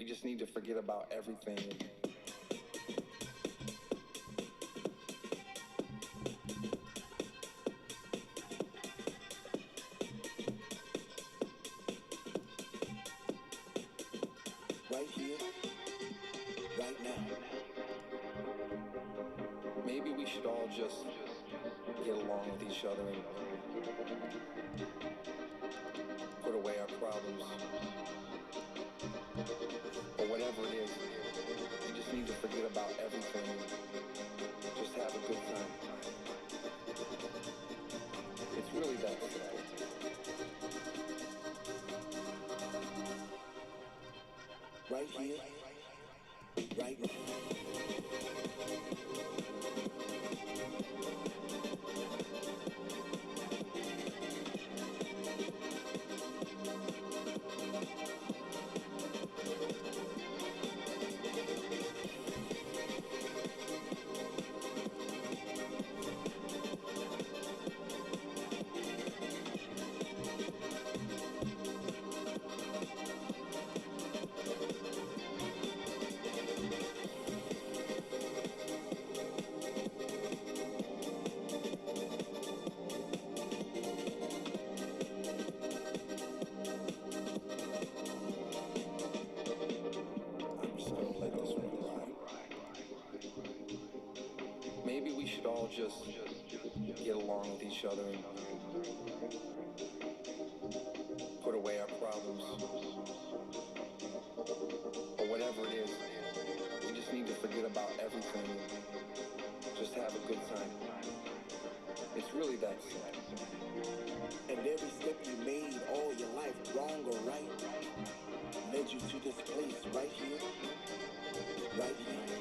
just need to forget about everything. Right here, right now. Maybe we should all just get along with each other and put away our problems. Or whatever it is, we just need to forget about everything. Just have a good time. It's really that simple. Right here, right now. Maybe we should all just get along with each other and put away our problems. Or whatever it is, we just need to forget about everything. Just have a good time. It's really that simple. And every step you made all your life, wrong or right, led you to this place right here, right here.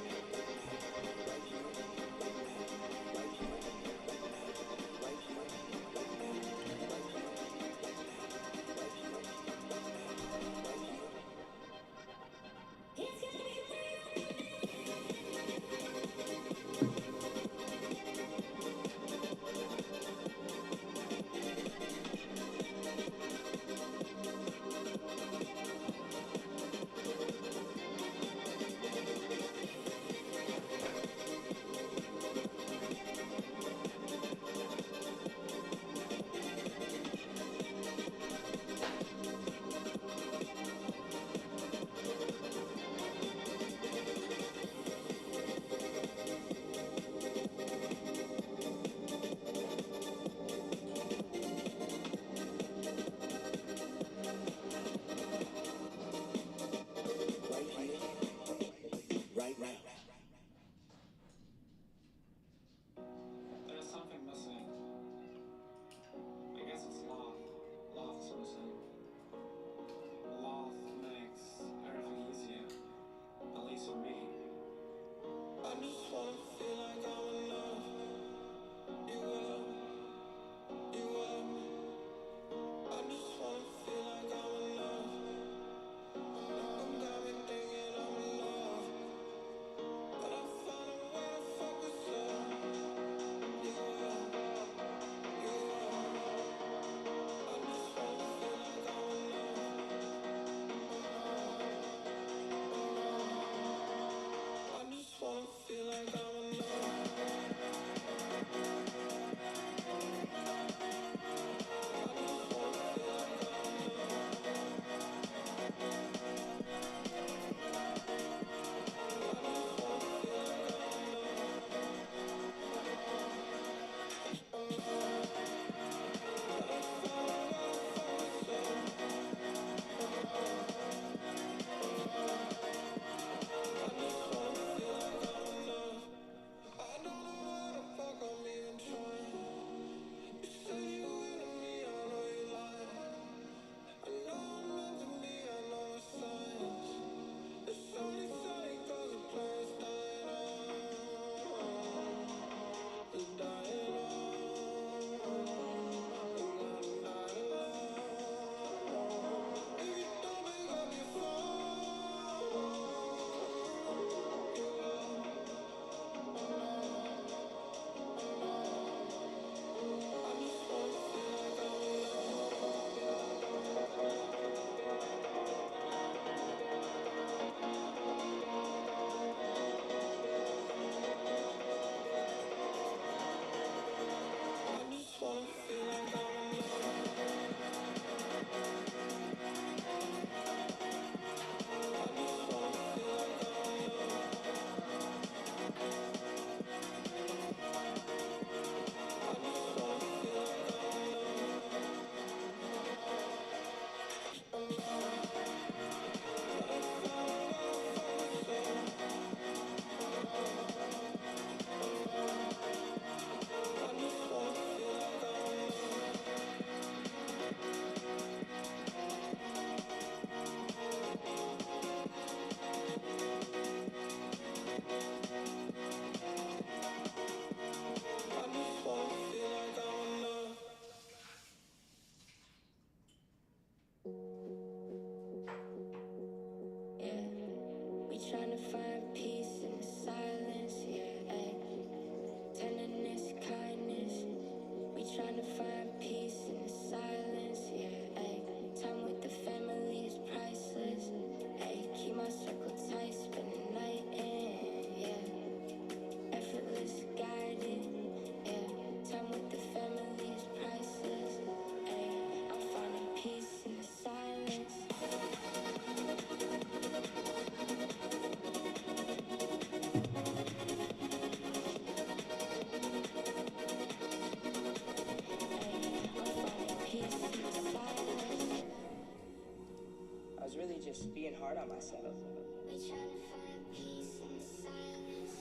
just being hard on myself.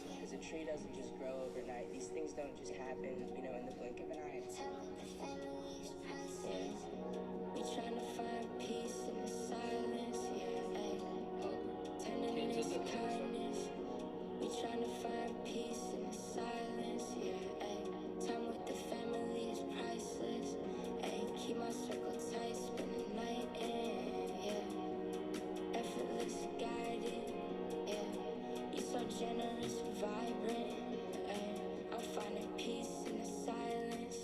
Because a tree doesn't just grow overnight. These things don't just happen, you know, in the blink of an eye. We trying to find peace in the silence, tenderness, kindness. We trying to find peace in the silence, time with the family is priceless, keep my circle tight, spend the night in, effortless guided, you're so generous, vibrant, I'm finding peace in the silence,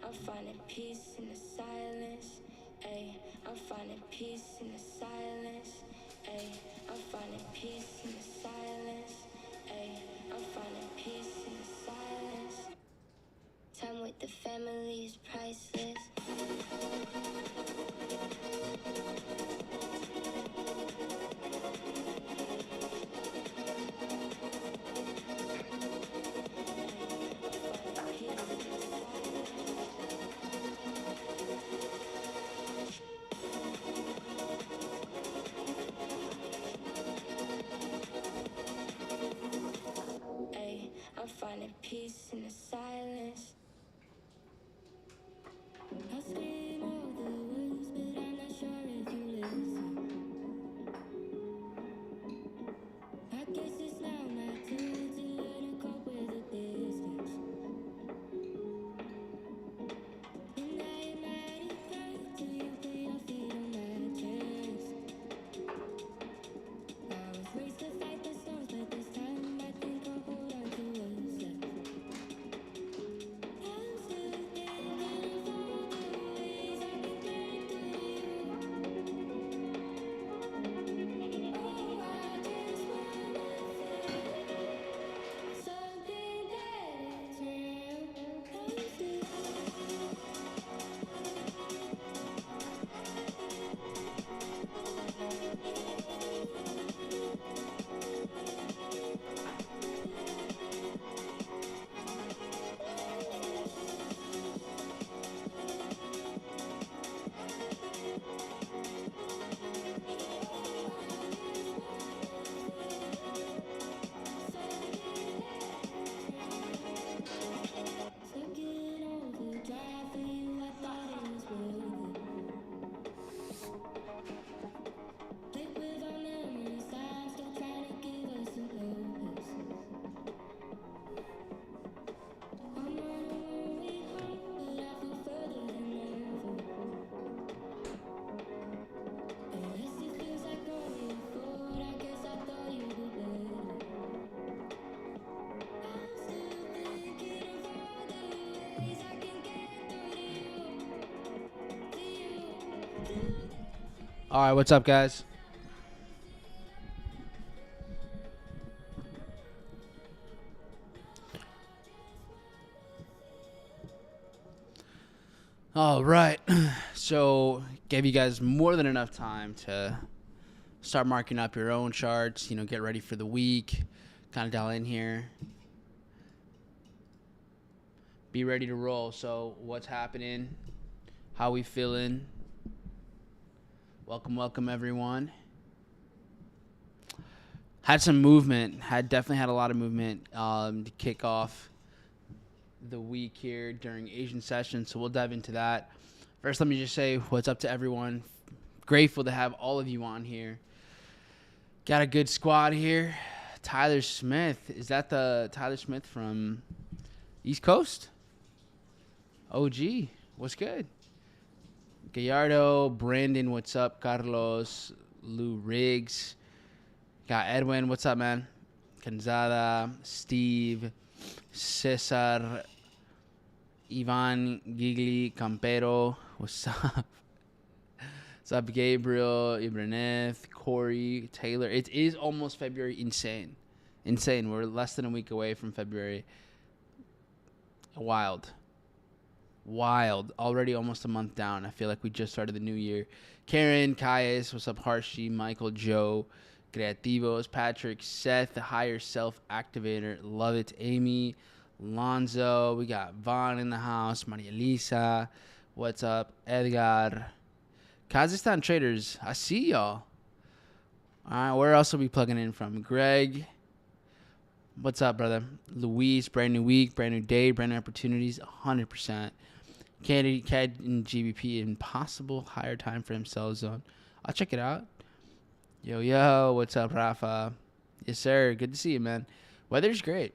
I'm finding peace in the silence, I'm finding peace in the silence, I'm finding peace in the silence, I'm finding peace in the silence. Time with the family is priceless. I'm finding peace in the silence. I scream all the words, but I'm not sure if you listen. I guess it's now my turn to learn to cope with the distance. And I am at it back till you put your feet on my chest. I was raised to fight the storms, but this time I think I'll hold on to what's left. I'm still thinking of all the ways I can get through you. Oh, I just wanna feel something that is real. I'm still looking overdrive for you. I thought it was worth it. Liquid on memories, I'm still trying to give us some purpose. I'm on a one-way home, but I feel further than ever. Unless it feels like going forward, I guess I thought you were better. I'm still thinking of all the ways I can get through to you. All right, what's up, guys? All right, so gave you guys more than enough time to start marking up your own charts, you know, get ready for the week, kind of dial in here, be ready to roll. So what's happening? How we feeling? Welcome, everyone. Had some movement, definitely had a lot of movement to kick off the week here during Asian session, so we'll dive into that. First, let me just say what's up to everyone. Grateful to have all of you on here. Got a good squad here. Tyler Smith, is that the Tyler Smith from East Coast? OG, what's good? Gallardo, Brandon, what's up? Carlos, Lou Riggs. Got Edwin, what's up, man? Canzada, Steve, Cesar, Ivan, Gigli, Campero, what's up? What's up, Gabriel, Ibraneth, Corey, Taylor? It is almost February. Insane. We're less than a week away from February. Wild. Already almost a month down. I feel like we just started the new year. Karen, Caius, what's up? Harshi, Michael, Joe, Creativos, Patrick, Seth, the higher self activator. Love it. Amy, Lonzo. We got Vaughn in the house. Maria Lisa. What's up? Edgar. Kazakhstan traders. I see y'all. All right, where else are we plugging in from? Greg, what's up, brother? Luis, brand new week, brand new day, brand new opportunities, 100%. CAD and GBP, impossible higher time frame sell zone. I'll check it out. Yo, what's up, Rafa? Yes, sir. Good to see you, man. Weather's great.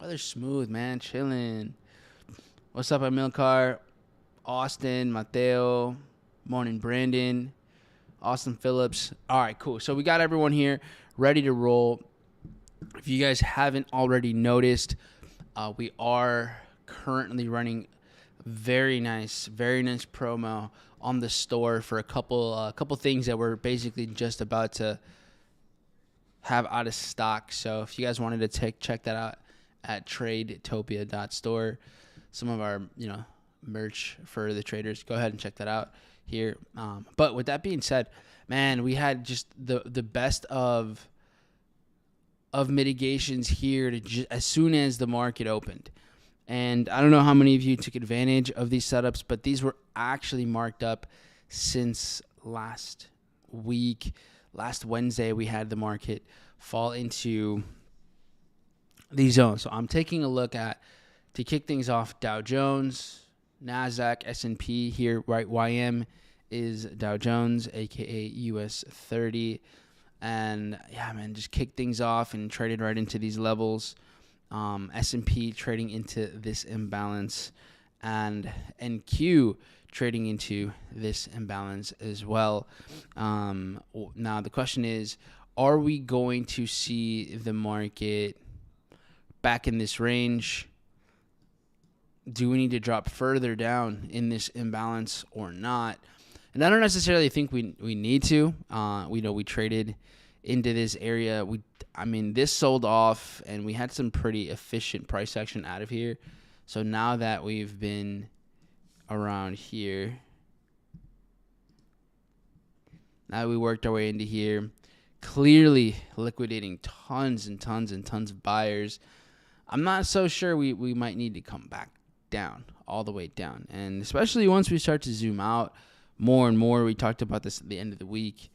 Weather's smooth, man. Chilling. What's up, Amilcar? Austin, Mateo. Morning, Brandon. Austin Phillips. All right, cool. So we got everyone here ready to roll. If you guys haven't already noticed, we are currently running very nice promo on the store for a couple things that we're basically just about to have out of stock. So if you guys wanted to check that out at Tradetopia.store, some of our merch for the traders, go ahead and check that out here. But with that being said, man, we had just the best of mitigations here to as soon as the market opened. And I don't know how many of you took advantage of these setups, but these were actually marked up since last week. Last Wednesday, we had the market fall into these zones. So I'm taking a look at, to kick things off, Dow Jones, NASDAQ, S&P here, right? YM is Dow Jones, aka US 30. And yeah, man, just kick things off and traded right into these levels. S&P trading into this imbalance, and NQ trading into this imbalance as well. Now the question is, are we going to see the market back in this range? Do we need to drop further down in this imbalance or not? And I don't necessarily think we need to. We traded into this area. This sold off, and we had some pretty efficient price action out of here. So now that we've been around here, now we worked our way into here, clearly liquidating tons and tons and tons of buyers. I'm not so sure we might need to come back down, all the way down. And especially once we start to zoom out more and more, we talked about this at the end of the week,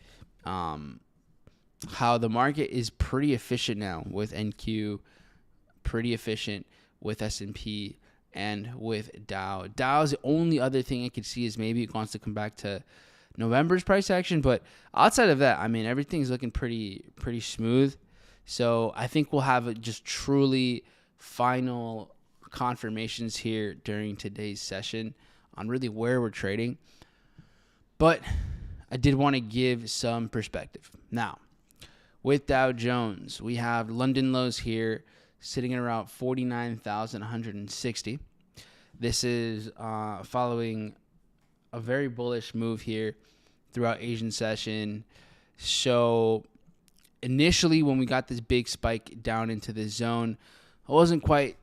how the market is pretty efficient now with NQ, pretty efficient with S&P, and with Dow. Dow's the only other thing I could see is maybe it wants to come back to November's price action, but outside of that, everything's looking pretty smooth. So I think we'll have just truly final confirmations here during today's session on really where we're trading. But I did want to give some perspective. Now, with Dow Jones, we have London lows here sitting at around 49,160. This is following a very bullish move here throughout Asian session. So initially when we got this big spike down into this zone, I wasn't quite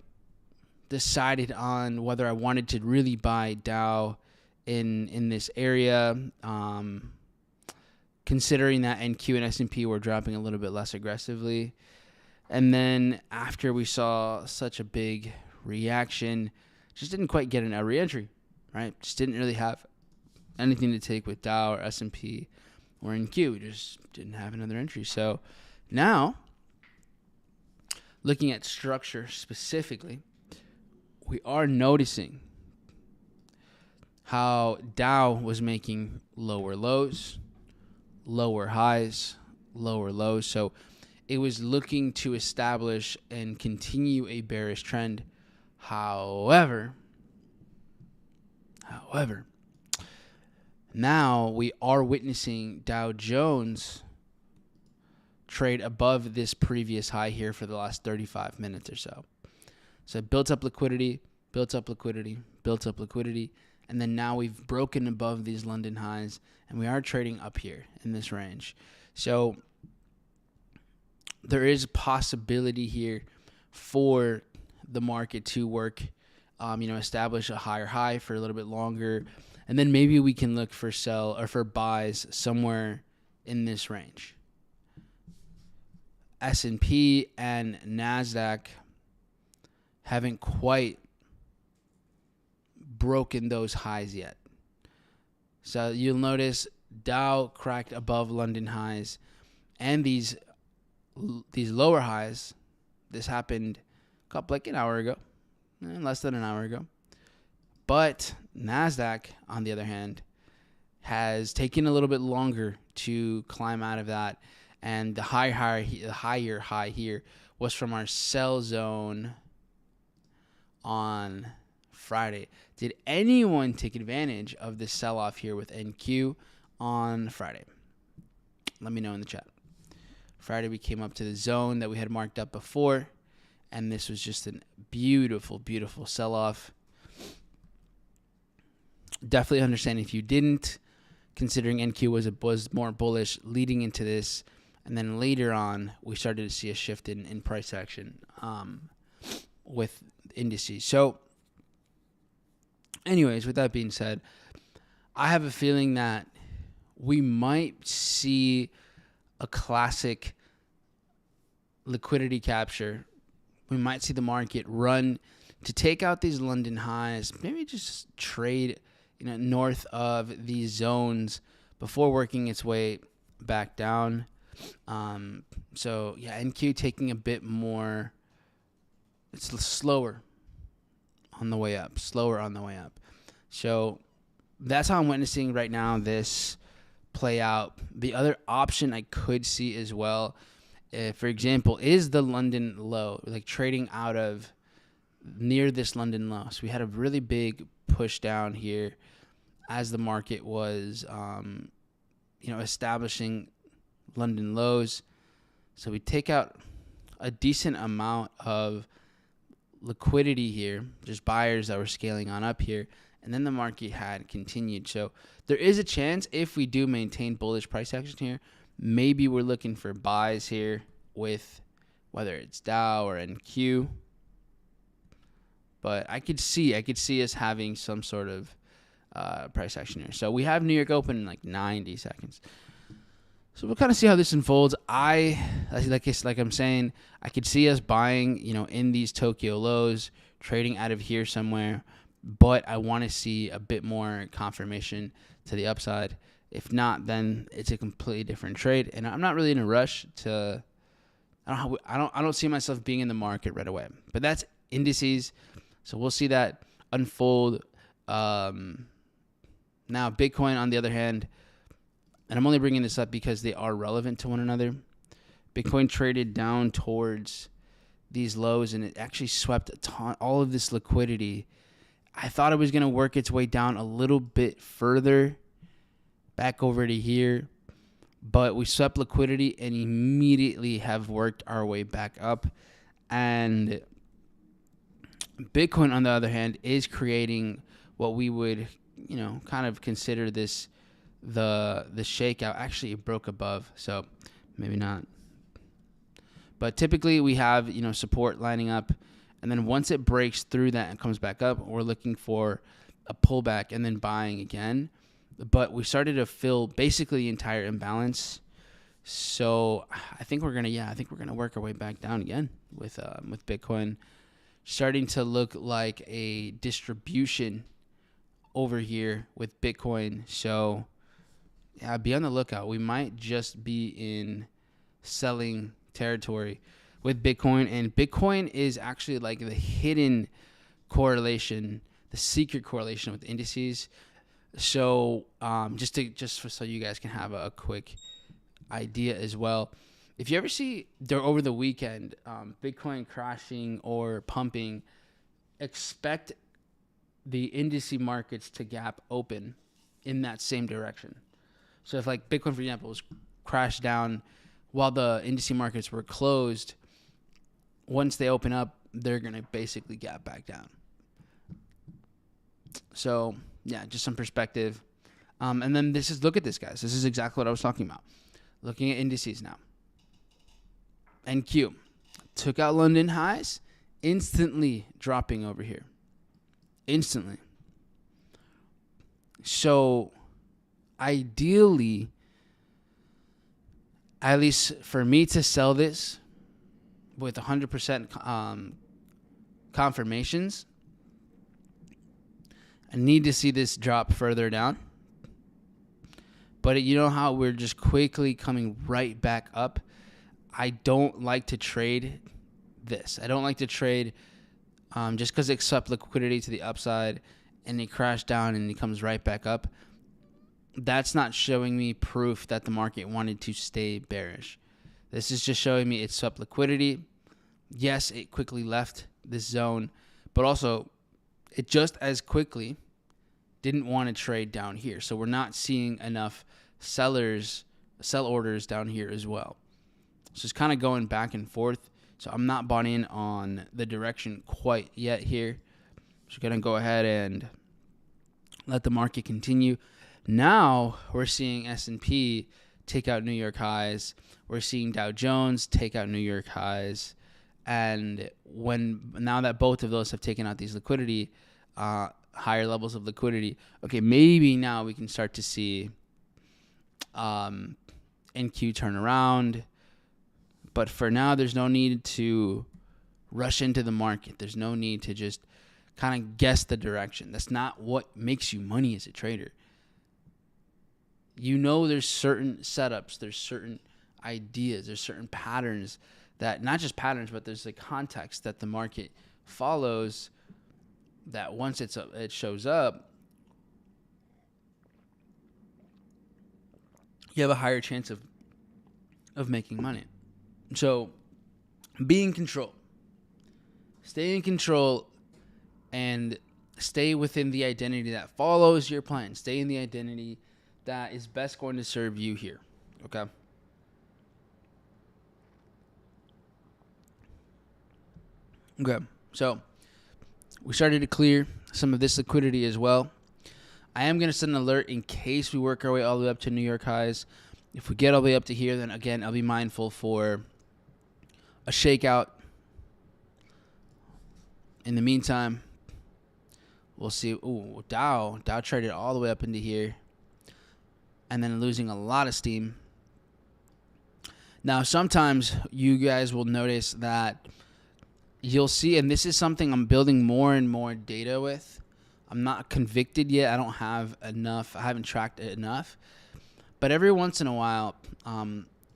decided on whether I wanted to really buy Dow in this area. Considering that NQ and S&P were dropping a little bit less aggressively. And then after we saw such a big reaction, just didn't quite get a re-entry, right? Just didn't really have anything to take with Dow or S&P or NQ. We just didn't have another entry. So now, looking at structure specifically, we are noticing how Dow was making lower lows, lower highs, lower lows. So it was looking to establish and continue a bearish trend. However, now we are witnessing Dow Jones trade above this previous high here for the last 35 minutes or so. So it built up liquidity, and then now we've broken above these London highs, and we are trading up here in this range. So there is a possibility here for the market to work, establish a higher high for a little bit longer, and then maybe we can look for sell or for buys somewhere in this range. S&P and NASDAQ haven't quite broken those highs yet. So you'll notice Dow cracked above London highs, and these lower highs. This happened like an hour ago, less than an hour ago. But NASDAQ, on the other hand, has taken a little bit longer to climb out of that. And the higher high here was from our sell zone on Friday. Did anyone take advantage of this sell-off here with NQ on Friday? Let me know in the chat. Friday we came up to the zone that we had marked up before, and this was just a beautiful, beautiful sell-off. Definitely understand if you didn't, considering NQ was more bullish leading into this, and then later on we started to see a shift in price action with indices. So anyways, with that being said, I have a feeling that we might see a classic liquidity capture. We might see the market run to take out these London highs, maybe just trade north of these zones before working its way back down. So yeah, NQ taking a bit more, it's slower on the way up. So that's how I'm witnessing right now this play out. The other option I could see as well, for example, is the London low, like trading out of near this London low. So we had a really big push down here as the market was, establishing London lows. So we take out a decent amount of liquidity here, just buyers that were scaling on up here, and then the market had continued. So there is a chance if we do maintain bullish price action here, maybe we're looking for buys here with whether it's Dow or NQ. But I could see us having some sort of price action here. So we have New York open in like 90 seconds. So we'll kind of see how this unfolds. Like I'm saying, I could see us buying, in these Tokyo lows, trading out of here somewhere. But I want to see a bit more confirmation to the upside. If not, then it's a completely different trade. And I'm not really in a rush to. I don't see myself being in the market right away. But that's indices. So we'll see that unfold. Now Bitcoin, on the other hand, and I'm only bringing this up because they are relevant to one another. Bitcoin traded down towards these lows, and it actually swept all of this liquidity. I thought it was going to work its way down a little bit further back over to here, but we swept liquidity and immediately have worked our way back up. And Bitcoin, on the other hand, is creating what we would, kind of consider this the shakeout. Actually, it broke above, so maybe not. But typically we have, support lining up, and then once it breaks through that and comes back up, we're looking for a pullback and then buying again. But we started to fill basically the entire imbalance. So I think we're gonna work our way back down again with Bitcoin starting to look like a distribution over here with Bitcoin. So yeah, be on the lookout. We might just be in selling territory with Bitcoin, and Bitcoin is actually like the hidden correlation, the secret correlation with indices. So just so you guys can have a quick idea as well. If you ever see over the weekend Bitcoin crashing or pumping, expect the indice markets to gap open in that same direction. So if like Bitcoin, for example, was crashed down while the indice markets were closed, once they open up, they're going to basically gap back down. So yeah, just some perspective. And then look at this, guys. This is exactly what I was talking about. Looking at indices now. NQ took out London highs, instantly dropping over here. Instantly. So ideally, at least for me to sell this with 100% confirmations, I need to see this drop further down But you know how we're just quickly coming right back up? I don't like to trade this. I don't like to trade just because it swept liquidity to the upside and it crashed down and it comes right back up. That's not showing me proof that the market wanted to stay bearish. This is just showing me it swept liquidity. Yes, it quickly left this zone, but also it just as quickly didn't want to trade down here. So we're not seeing enough sell orders down here as well. So it's kind of going back and forth. So I'm not bought in on the direction quite yet here. So we're going to go ahead and let the market continue. Now we're seeing S&P take out New York highs. We're seeing Dow Jones take out New York highs. And now that both of those have taken out these liquidity, higher levels of liquidity, okay, maybe now we can start to see NQ turn around. But for now, there's no need to rush into the market. There's no need to just kind of guess the direction. That's not what makes you money as a trader. You know, there's certain setups, there's certain ideas, there's certain patterns that, not just patterns, but there's a context that the market follows that once it shows up, you have a higher chance of making money. So be in control. Stay in control and stay within the identity that follows your plan. Stay in the identity that is best going to serve you here. Okay? Okay. So we started to clear some of this liquidity as well. I am going to send an alert in case we work our way all the way up to New York highs. If we get all the way up to here, then again, I'll be mindful for a shakeout. In the meantime, we'll see. Ooh, Dow traded all the way up into here and then losing a lot of steam. Now, sometimes you guys will notice that you'll see, and this is something I'm building more and more data with. I'm not convicted yet. I don't have enough. I haven't tracked it enough. But every once in a while,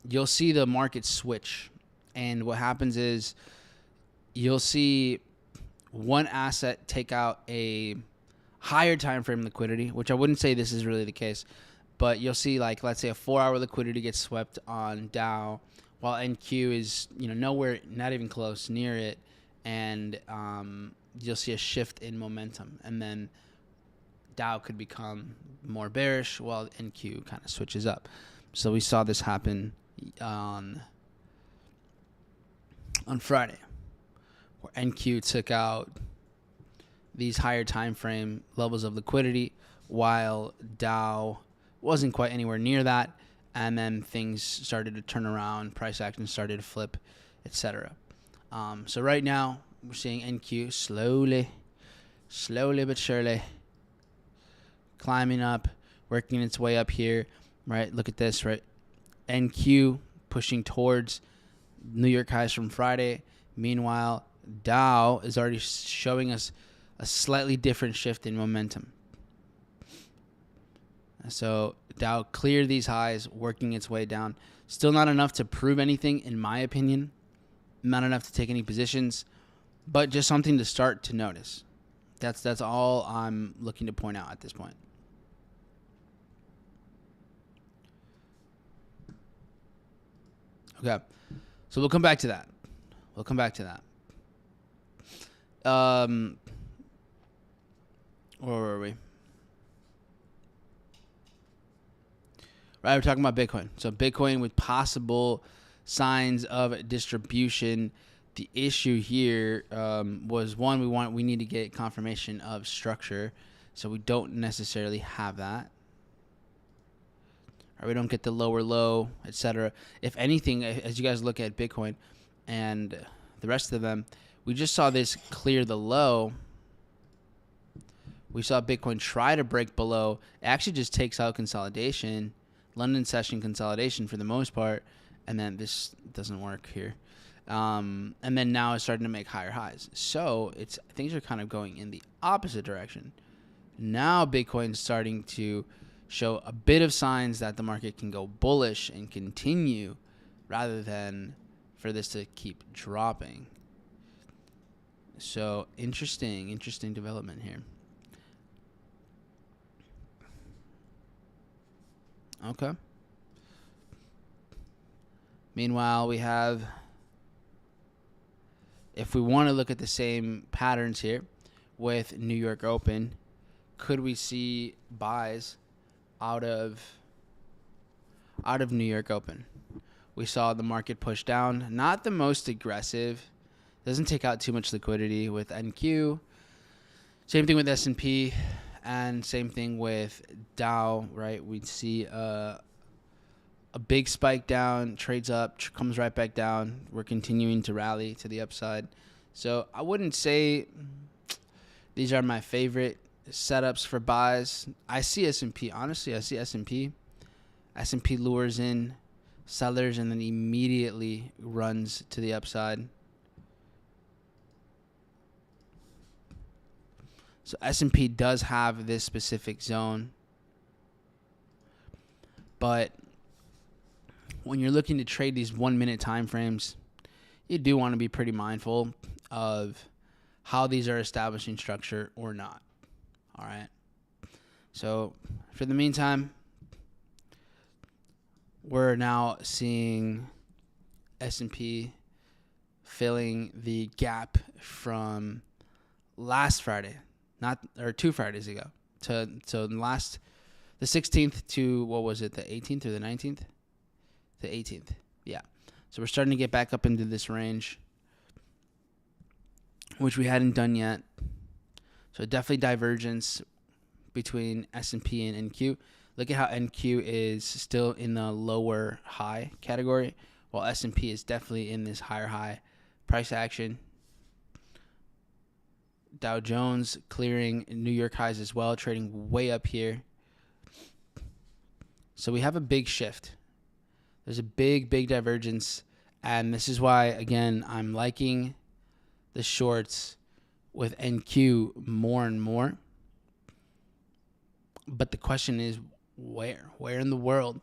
you'll see the market switch. And what happens is you'll see one asset take out a higher time frame liquidity, which I wouldn't say this is really the case. But you'll see, like, let's say a 4-hour liquidity gets swept on Dow, while NQ is, nowhere, not even close, near it. And you'll see a shift in momentum. And then Dow could become more bearish while NQ kind of switches up. So we saw this happen on Friday, where NQ took out these higher time frame levels of liquidity while Dow wasn't quite anywhere near that, and then things started to turn around, price action started to flip, etc. So right now we're seeing NQ slowly but surely climbing up, working its way up here, right? Look at this, right? NQ pushing towards New York highs from Friday. Meanwhile, Dow is already showing us a slightly different shift in momentum. So Dow cleared these highs, working its way down. Still not enough to prove anything, in my opinion. Not enough to take any positions, but just something to start to notice. That's all I'm looking to point out at this point. Okay, so we'll come back to that. Where were we? Right, we're talking about Bitcoin. So Bitcoin with possible signs of distribution. The issue here was, one, we need to get confirmation of structure. So we don't necessarily have that. Or we don't get the lower low, etc. If anything, as you guys look at Bitcoin and the rest of them, we just saw this clear the low. We saw Bitcoin try to break below. It actually just takes out consolidation, London session consolidation for the most part, and then this doesn't work here. And then now it's starting to make higher highs. So things are kind of going in the opposite direction. Now Bitcoin's starting to show a bit of signs that the market can go bullish and continue rather than for this to keep dropping. So interesting development here. Okay. Meanwhile, we have, if we want to look at the same patterns here with New York Open, could we see buys out of New York Open? We saw the market push down, not the most aggressive. Doesn't take out too much liquidity with NQ. Same thing with S&P, and same thing with Dow, right? We'd see a big spike down, trades up, comes right back down. We're continuing to rally to the upside. So I wouldn't say these are my favorite setups for buys. I see S&P. Honestly, I see S&P. S&P lures in sellers and then immediately runs to the upside. So S&P does have this specific zone. But when you're looking to trade these 1 minute time frames, you do want to be pretty mindful of how these are establishing structure or not. All right. So for the meantime, we're now seeing S&P filling the gap from last Friday, or 2 Fridays ago, to the 16th to, what was it, the 18th or the 19th? The 18th. Yeah. So we're starting to get back up into this range, which we hadn't done yet. So definitely divergence between S&P and NQ. Look at how NQ is still in the lower high category, while S&P is definitely in this higher high price action. Dow Jones clearing New York highs as well, trading way up here. So we have a big shift. There's a big divergence, and this is why, again, I'm liking the shorts with NQ more and more. But the question is, where in the world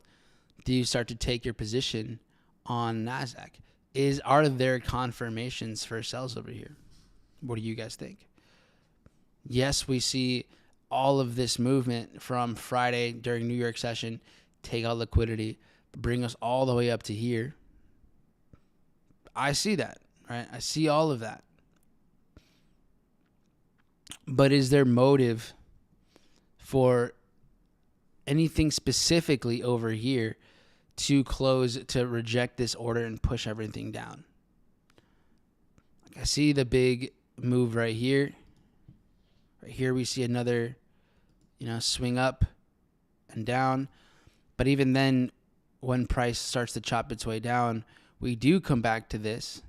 do you start to take your position on NASDAQ? Are there confirmations for sells over here? What do you guys think? Yes, we see all of this movement from Friday during New York session, take out liquidity, bring us all the way up to here. I see that, right? I see all of that. But is there motive for anything specifically over here to reject this order and push everything down? I see the big move right here. Right here we see another, swing up and down. But even then, when price starts to chop its way down, we do come back to this.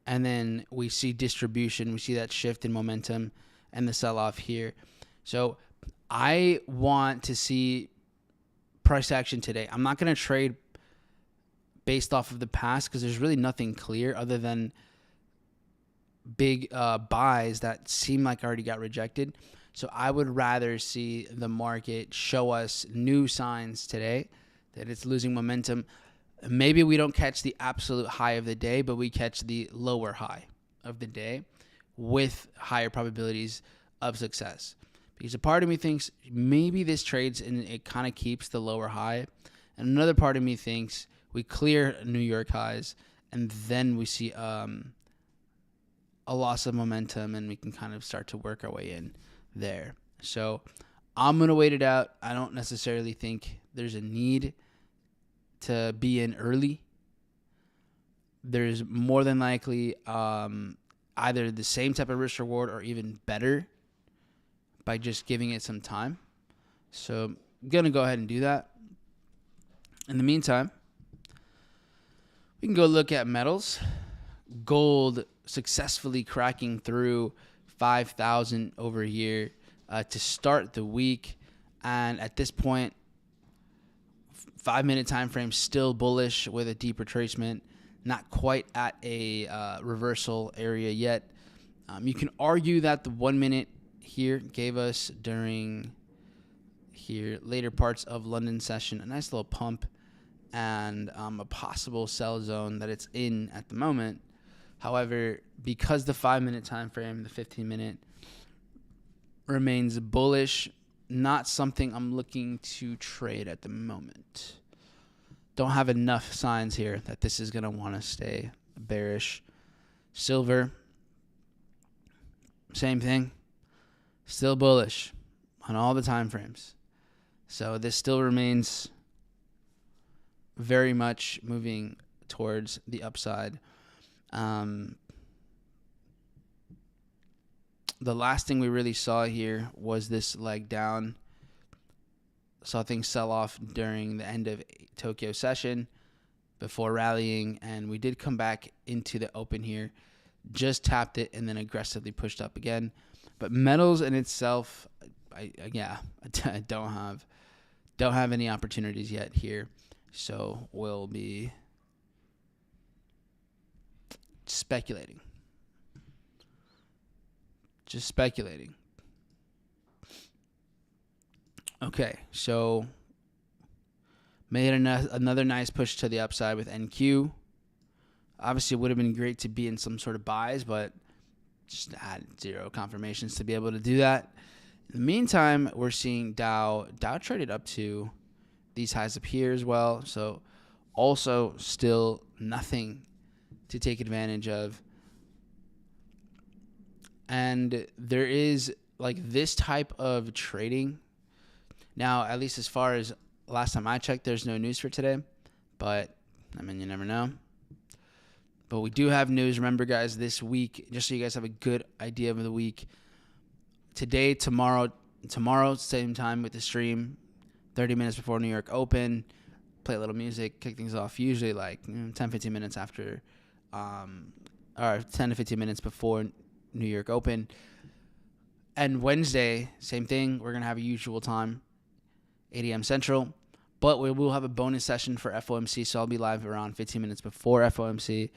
And then we see distribution. We see that shift in momentum and the sell-off here. So I want to see price action today. I'm not going to trade based off of the past because there's really nothing clear other than big buys that seem like already got rejected. So I would rather see the market show us new signs today that it's losing momentum. Maybe we don't catch the absolute high of the day, but we catch the lower high of the day with higher probabilities of success. Because a part of me thinks maybe this trades and it kind of keeps the lower high. And another part of me thinks we clear New York highs and then we see a loss of momentum and we can kind of start to work our way in there. So I'm going to wait it out. I don't necessarily think there's a need to be in early. There's more than likely either the same type of risk reward or even better by just giving it some time. So I'm going to go ahead and do that. In the meantime, we can go look at metals. Gold successfully cracking through 5,000 over here to start the week. And at this point, 5 minute time frame still bullish with a deep retracement. Not quite at a reversal area yet. You can argue that the 1 minute here gave us during here, later parts of London session, a nice little pump and a possible sell zone that it's in at the moment. However, because the 5-minute time frame, the 15-minute remains bullish, not something I'm looking to trade at the moment. Don't have enough signs here that this is going to want to stay bearish. Silver, same thing. Still bullish on all the time frames. So this still remains very much moving towards the upside. The last thing we really saw here was this leg down. Saw things sell off during the end of Tokyo session before rallying, and we did come back into the open here, just tapped it and then aggressively pushed up again. But metals in itself, I don't have any opportunities yet here, so we'll be speculating. Just speculating. Okay, so made another nice push to the upside with NQ. Obviously, it would have been great to be in some sort of buys, but just had zero confirmations to be able to do that. In the meantime, we're seeing Dow traded up to these highs up here as well. So also still nothing to take advantage of. And there is like this type of trading. Now, at least as far as last time I checked, there's no news for today. But, I mean, you never know. But we do have news. Remember, guys, this week, just so you guys have a good idea of the week, today, tomorrow, same time with the stream, 30 minutes before New York Open, play a little music, kick things off, usually like 10, 15 minutes after, or 10 to 15 minutes before New York Open. And Wednesday, same thing. We're going to have a usual time, 8 a.m. Central. But we will have a bonus session for FOMC, so I'll be live around 15 minutes before FOMC.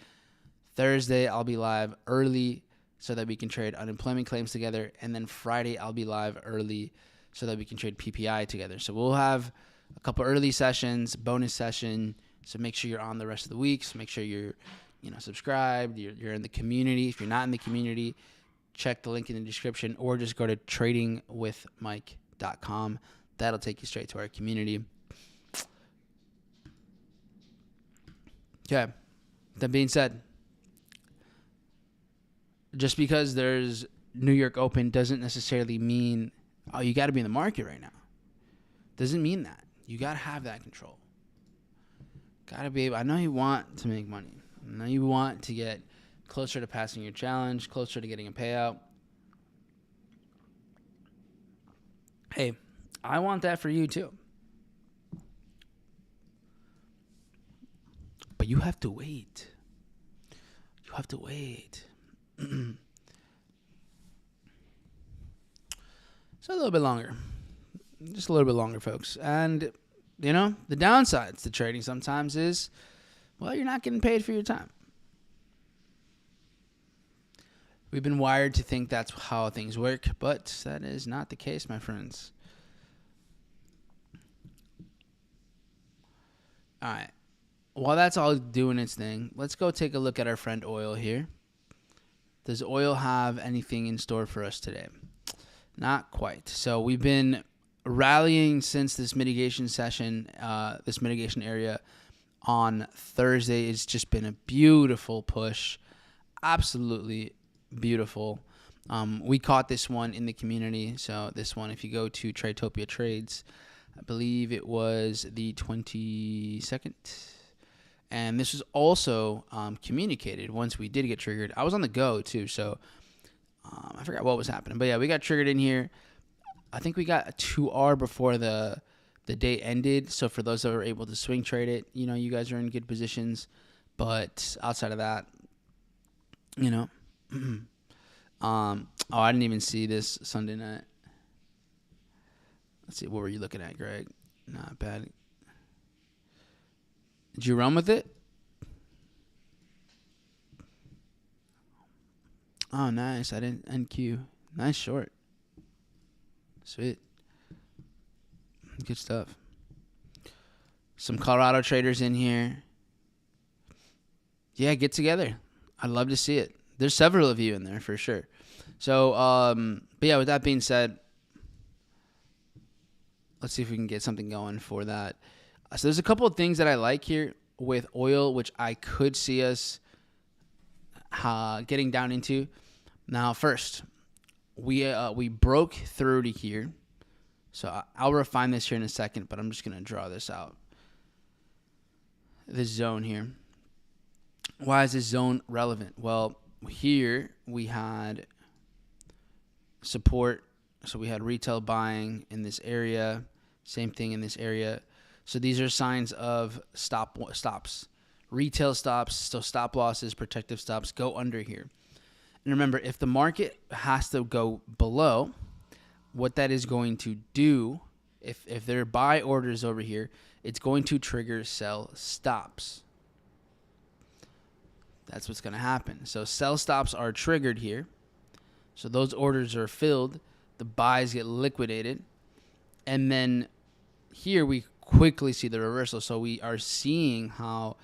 Thursday, I'll be live early so that we can trade unemployment claims together. And then Friday, I'll be live early so that we can trade PPI together. So we'll have a couple early sessions, bonus session. So make sure you're on the rest of the week. So make sure you're subscribed, you're in the community. If you're not in the community, check the link in the description or just go to tradingwithmike.com. That'll take you straight to our community. Okay. That being said, just because there's New York Open doesn't necessarily mean, oh, you got to be in the market right now. Doesn't mean that. You got to have that control. Got to be able, I know you want to make money. I know you want to get closer to passing your challenge, closer to getting a payout. Hey, I want that for you too. But you have to wait. You have to wait. So a little bit longer. Just a little bit longer, folks. And, the downsides to trading sometimes is, well, you're not getting paid for your time. We've been wired to think that's how things work, but that is not the case, my friends. All right. While that's all doing its thing, let's go take a look at our friend oil here. Does oil have anything in store for us today? Not quite. So we've been rallying since this mitigation session, this mitigation area on Thursday. It's just been a beautiful push. Absolutely beautiful. We caught this one in the community. So this one, if you go to Tradetopia Trades, I believe it was the 22nd. And this was also communicated once we did get triggered. I was on the go, too, so I forgot what was happening. But, yeah, we got triggered in here. I think we got a 2R before the day ended. So, for those that were able to swing trade it, you guys are in good positions. But outside of that, I didn't even see this Sunday night. Let's see, what were you looking at, Greg? Not bad. Did you run with it? Oh, nice. I didn't NQ. Nice short. Sweet. Good stuff. Some Colorado traders in here. Yeah, get together. I'd love to see it. There's several of you in there for sure. So, but yeah, with that being said, let's see if we can get something going for that. So there's a couple of things that I like here with oil, which I could see us getting down into. Now, first, we broke through to here. So I'll refine this here in a second, but I'm just going to draw this out. This zone here. Why is this zone relevant? Well, here we had support. So we had retail buying in this area. Same thing in this area. So these are signs of stops. Retail stops, so stop losses, protective stops, go under here. And remember, if the market has to go below, what that is going to do, if there are buy orders over here, it's going to trigger sell stops. That's what's going to happen. So sell stops are triggered here. So those orders are filled. The buys get liquidated. And then here we quickly see the reversal. So we are seeing how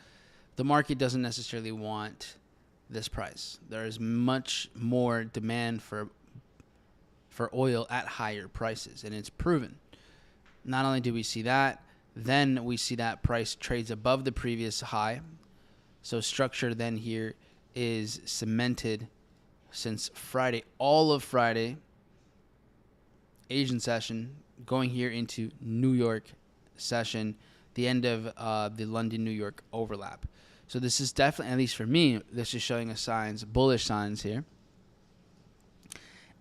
the market doesn't necessarily want this price. There is much more demand for oil at higher prices, and it's proven. Not only do we see that, then we see that price trades above the previous high. So structure then here is cemented since Friday, all of Friday, Asian session, going here into New York session, the end of the London-New York overlap. So this is definitely, at least for me, this is showing us signs, bullish signs here.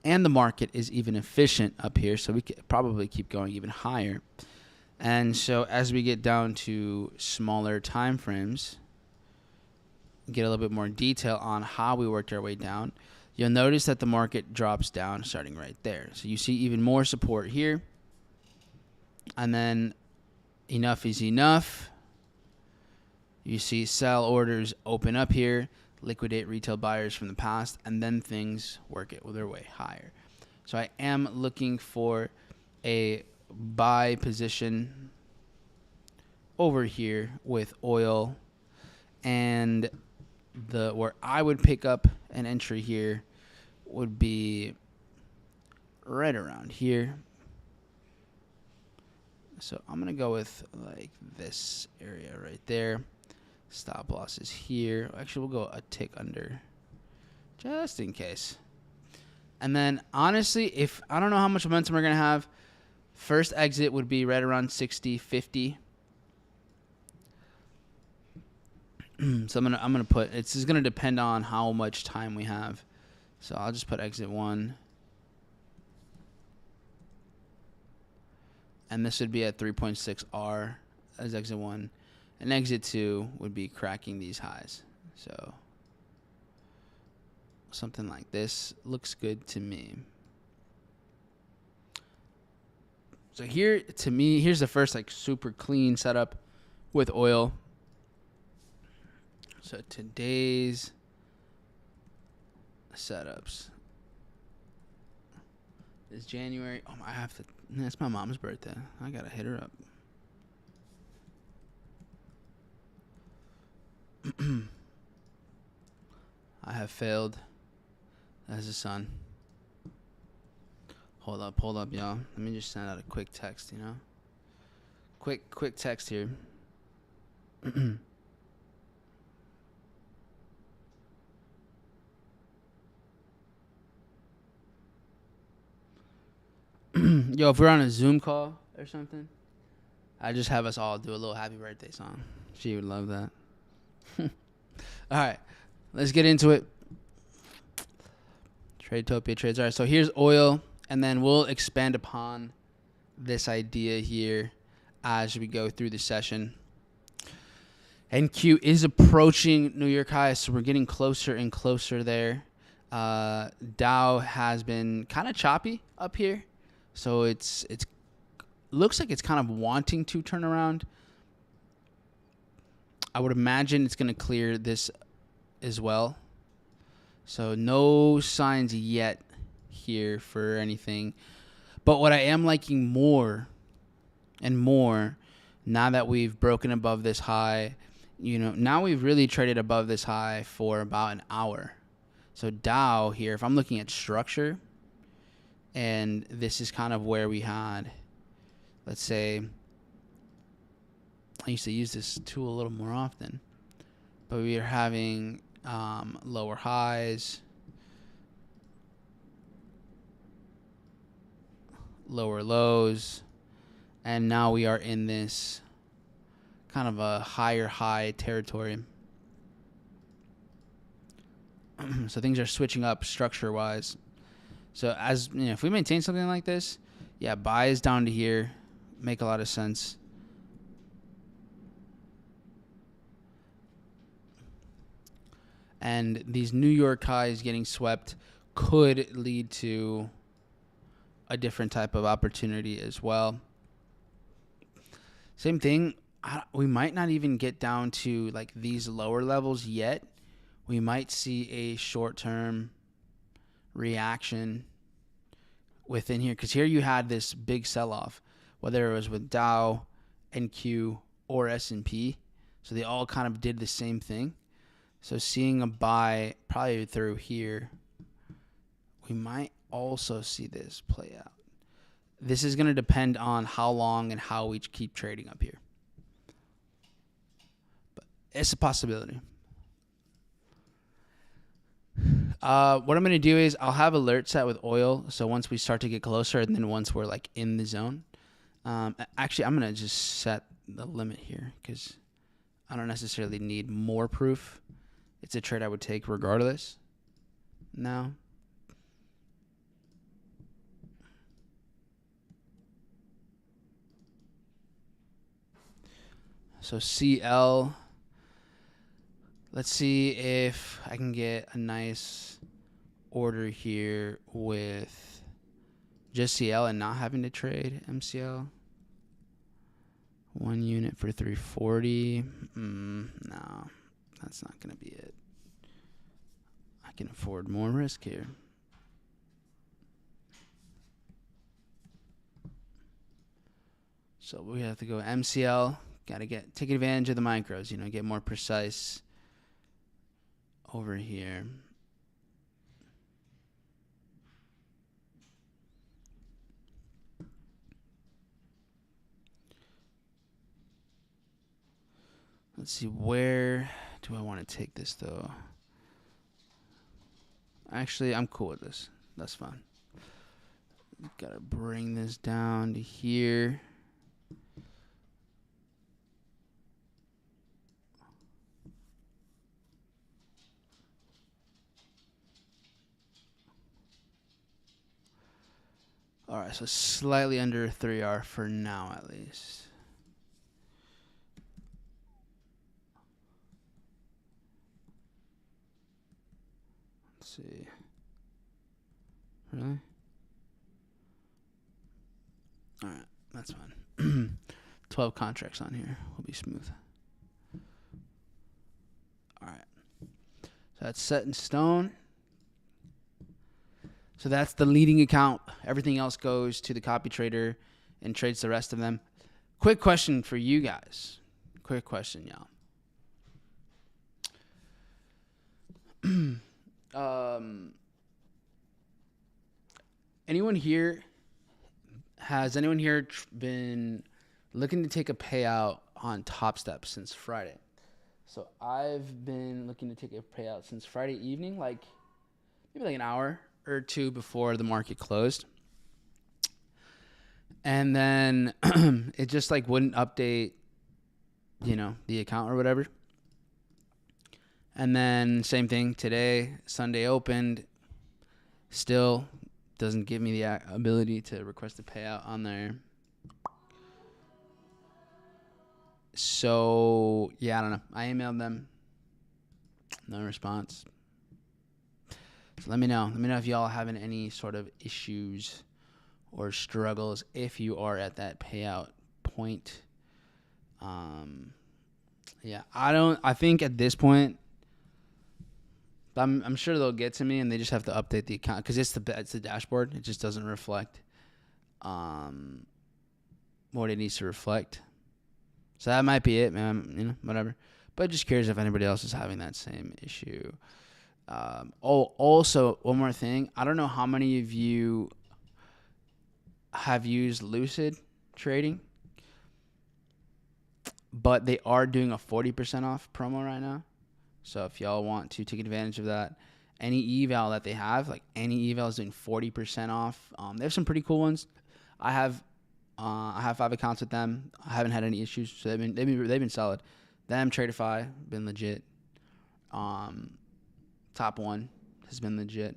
And the market is even efficient up here, so we could probably keep going even higher. And so as we get down to smaller time frames, get a little bit more detail on how we worked our way down, you'll notice that the market drops down starting right there. So you see even more support here. And then enough is enough. You see sell orders open up here, liquidate retail buyers from the past, and then things work their way higher. So I am looking for a buy position over here with oil, and where I would pick up an entry here would be right around here. So I'm going to go with like this area right there. Stop losses here. Actually, we'll go a tick under just in case. And then honestly, if I don't know how much momentum we're going to have, first exit would be right around 60.50. So I'm gonna put, it's just gonna depend on how much time we have. So I'll just put exit 1. And this would be at 3.6 R as exit 1. And exit 2 would be cracking these highs. So something like this looks good to me. So here, to me, here's the first like super clean setup with oil. So today's setups is January. Oh, I have to. It's my mom's birthday. I gotta hit her up. I have failed as a son. Hold up, y'all. Let me just send out a quick text, Quick text here. Yo, if we're on a Zoom call or something, I just have us all do a little happy birthday song. She would love that. All right, let's get into it. Tradetopia trades. All right, so here's oil, and then we'll expand upon this idea here as we go through the session. NQ is approaching New York highs, so we're getting closer and closer there. Dow has been kind of choppy up here. So it's looks like it's kind of wanting to turn around. I would imagine it's going to clear this as well. So no signs yet here for anything. But what I am liking more and more now that we've broken above this high. Now we've really traded above this high for about an hour. So Dow here, if I'm looking at structure, and this is kind of where we had, let's say, I used to use this tool a little more often, but we are having lower highs, lower lows, and now we are in this kind of a higher high territory. So things are switching up structure wise. So if we maintain something like this, yeah, buys down to here make a lot of sense. And these New York highs getting swept could lead to a different type of opportunity as well. Same thing. We might not even get down to like these lower levels yet. We might see a short-term reaction within here, because here you had this big sell-off, whether it was with Dow, NQ, or S&P. So they all kind of did the same thing. So seeing a buy probably through here, we might also see this play out. This is going to depend on how long and how we keep trading up here. But it's a possibility. What I'm going to do is I'll have alerts set with oil. So once we start to get closer, and then once we're like in the zone. Actually, I'm going to just set the limit here because I don't necessarily need more proof. It's a trade I would take regardless. Now. So CL. Let's see if I can get a nice order here with just CL and not having to trade MCL. 1 unit for 340. No, that's not going to be it. I can afford more risk here. So we have to go MCL. Got to take advantage of the micros, get more precise over here. Let's see, where do I want to take this though? Actually, I'm cool with this. That's fine. Got to bring this down to here. All right, so slightly under 3R for now, at least. Let's see. Really? All right, that's fine. 12 contracts on here. We'll be smooth. All right. So that's set in stone. So that's the leading account. Everything else goes to the copy trader and trades the rest of them. Quick question for you guys. Quick question, y'all. Anyone here been looking to take a payout on TopStep since Friday? So I've been looking to take a payout since Friday evening, maybe an hour or two before the market closed. And then it just wouldn't update, the account or whatever. And then same thing today, Sunday opened, still doesn't give me the ability to request a payout on there. So, yeah, I don't know. I emailed them. No response. So let me know. Let me know if y'all having any sort of issues or struggles if you are at that payout point. Yeah, I think at this point, I'm sure they'll get to me and they just have to update the account because it's the dashboard. It just doesn't reflect what it needs to reflect. So that might be it, man. You know, whatever. But just curious if anybody else is having that same issue. Also, one more thing. I don't know how many of you have used Lucid Trading, but they are doing a 40% off promo right now. So if y'all want to take advantage of that, any eval that they have, like any eval is doing 40% off. They have some pretty cool ones. I have 5 accounts with them. I haven't had any issues, so they've been solid. Them, Tradetopia, been legit. TopOne has been legit.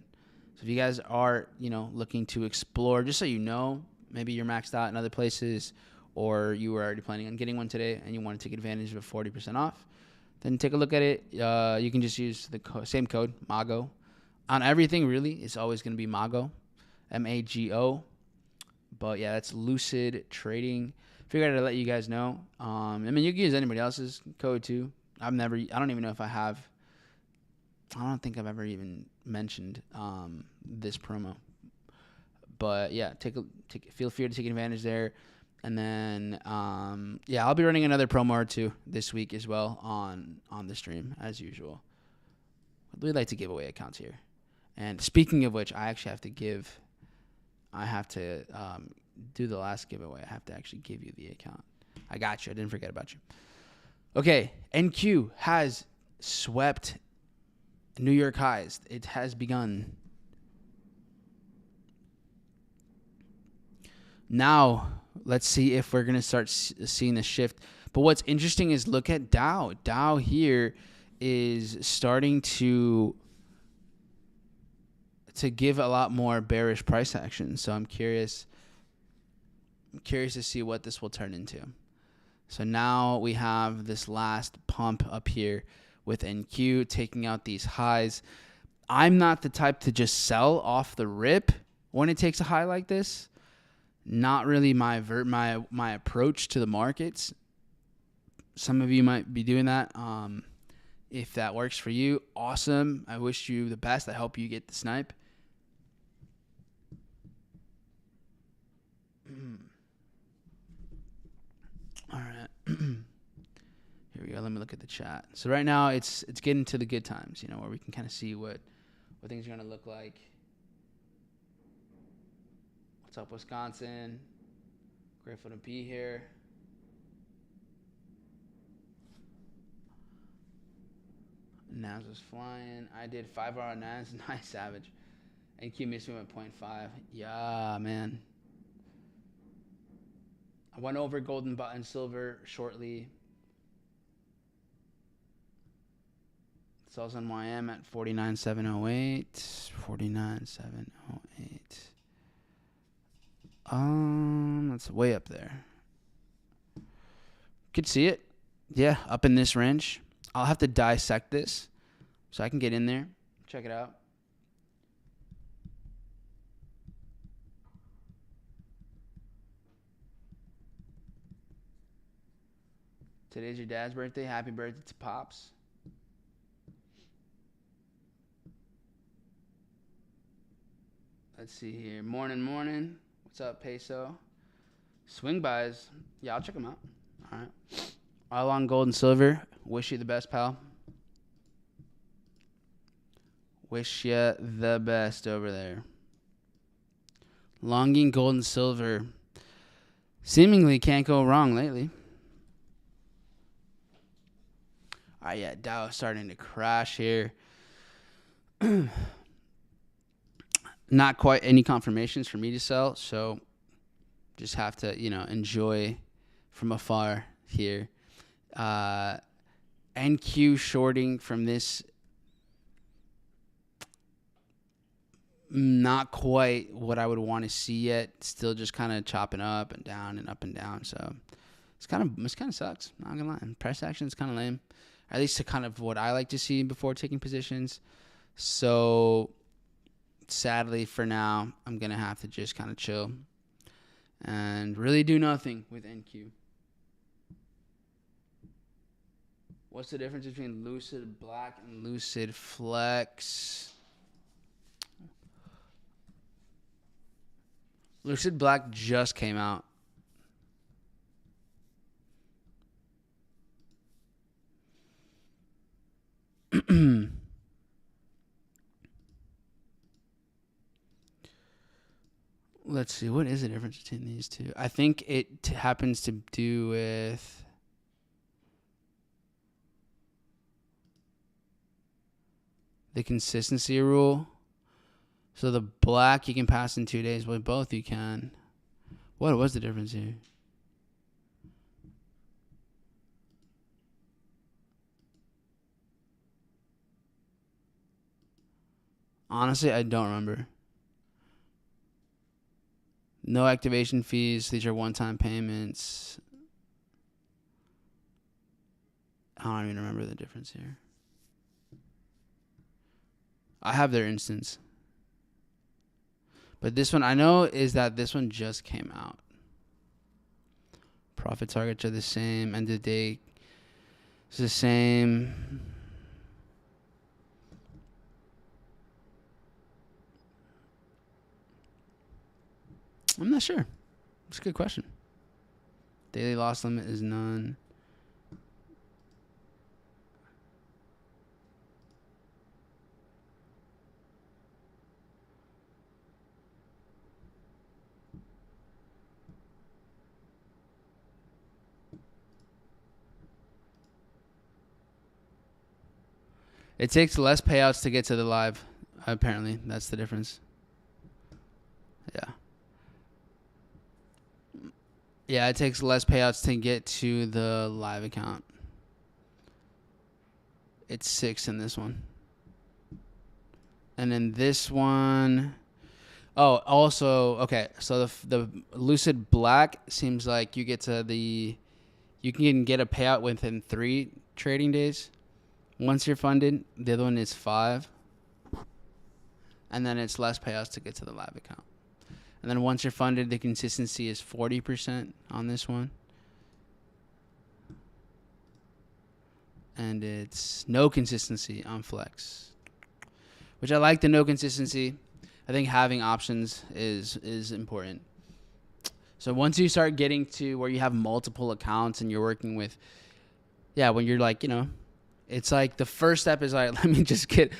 So if you guys are, looking to explore, just so you know, maybe you're maxed out in other places, or you were already planning on getting one today and you want to take advantage of a 40% off, then take a look at it. You can just use the same code, MAGO. On everything, really, it's always going to be MAGO, MAGO. But yeah, that's Lucid Trading. Figured I'd let you guys know. I mean, you can use anybody else's code too. I don't even know if I have. I don't think I've ever even mentioned this promo. But yeah, feel free to take advantage there. And then I'll be running another promo or two this week as well on the stream as usual. We like to give away accounts here. And speaking of which, I actually have to do the last giveaway. I have to actually give you the account. I got you. I didn't forget about you. Okay, NQ has swept New York highs. It has begun. Now, let's see if we're going to start seeing the shift. But what's interesting is look at Dow. Dow here is starting to give a lot more bearish price action. So I'm curious to see what this will turn into. So now we have this last pump up here with NQ taking out these highs. I'm not the type to just sell off the rip when it takes a high like this. Not really my approach to the markets. Some of you might be doing that. If that works for you, awesome. I wish you the best. I hope you get the snipe. All right. Here we go. Let me look at the chat. So right now it's getting to the good times, where we can kind of see what things are going to look like. What's up, Wisconsin? Grateful to be here. Nas was flying. I did 5 hour Nas. Nice, Savage. NQ missed me at 0.5. Yeah, man. I went over gold and silver shortly. Sells on YM at 49,708. 49,708. That's way up there. Could see it. Yeah, up in this range. I'll have to dissect this so I can get in there. Check it out. Today's your dad's birthday. Happy birthday to Pops. Let's see here. Morning. What's up, Peso? Swing buys. Yeah, I'll check them out. All right. All on gold and silver. Wish you the best, pal. Wish you the best over there. Longing gold and silver. Seemingly can't go wrong lately. All right, yeah, Dow starting to crash here. Not quite any confirmations for me to sell, so just have to, enjoy from afar here. NQ shorting from this, not quite what I would want to see yet. Still just kind of chopping up and down and up and down. So it kind of sucks. Not gonna lie, price action is kind of lame. At least to kind of what I like to see before taking positions. So sadly for now, I'm gonna have to just kind of chill and really do nothing with NQ. What's the difference between Lucid Black and Lucid Flex? Lucid Black just came out. Let's see. What is the difference between these two? I think it happens to do with the consistency rule. So the black you can pass in 2 days. Well, both you can. What was the difference here? Honestly, I don't remember. No activation fees. These are one-time payments. I don't even remember the difference here. I have their instance. But this one, I know is that this one just came out. Profit targets are the same. End of day is the same. I'm not sure. It's a good question. Daily loss limit is none. It takes less payouts to get to the live. Apparently, that's the difference. Yeah. Yeah, it takes less payouts to get to the live account. It's 6 in this one. And then this one. Oh, also, okay. So the Lucid Black seems like you can get a payout within 3 trading days. Once you're funded, the other one is 5. And then it's less payouts to get to the live account. And then once you're funded, the consistency is 40% on this one. And it's no consistency on Flex. Which I like the no consistency. I think having options is important. So once you start getting to where you have multiple accounts and you're working with, when you're like, it's like the first step is like, let me just get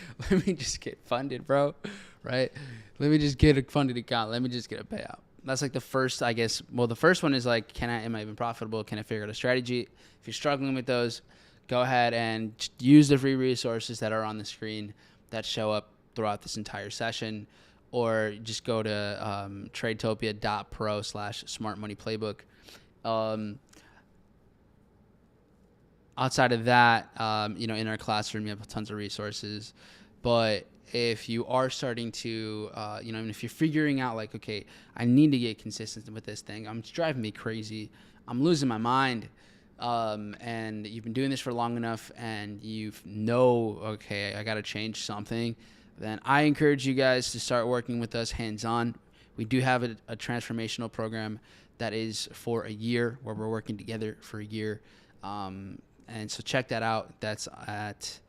funded, bro. Right? Let me just get a funded account. Let me just get a payout. That's like the first, I guess. Well, the first one is like, am I even profitable? Can I figure out a strategy? If you're struggling with those, go ahead and use the free resources that are on the screen that show up throughout this entire session, or just go to tradetopia.pro/smart money playbook. Outside of that, in our classroom, you have tons of resources. But if you are starting to, and if you're figuring out like, okay, I need to get consistent with this thing. It's driving me crazy. I'm losing my mind. And you've been doing this for long enough and okay, I got to change something. Then I encourage you guys to start working with us hands-on. We do have a transformational program that is for a year where we're working together for a year. And so check that out. That's at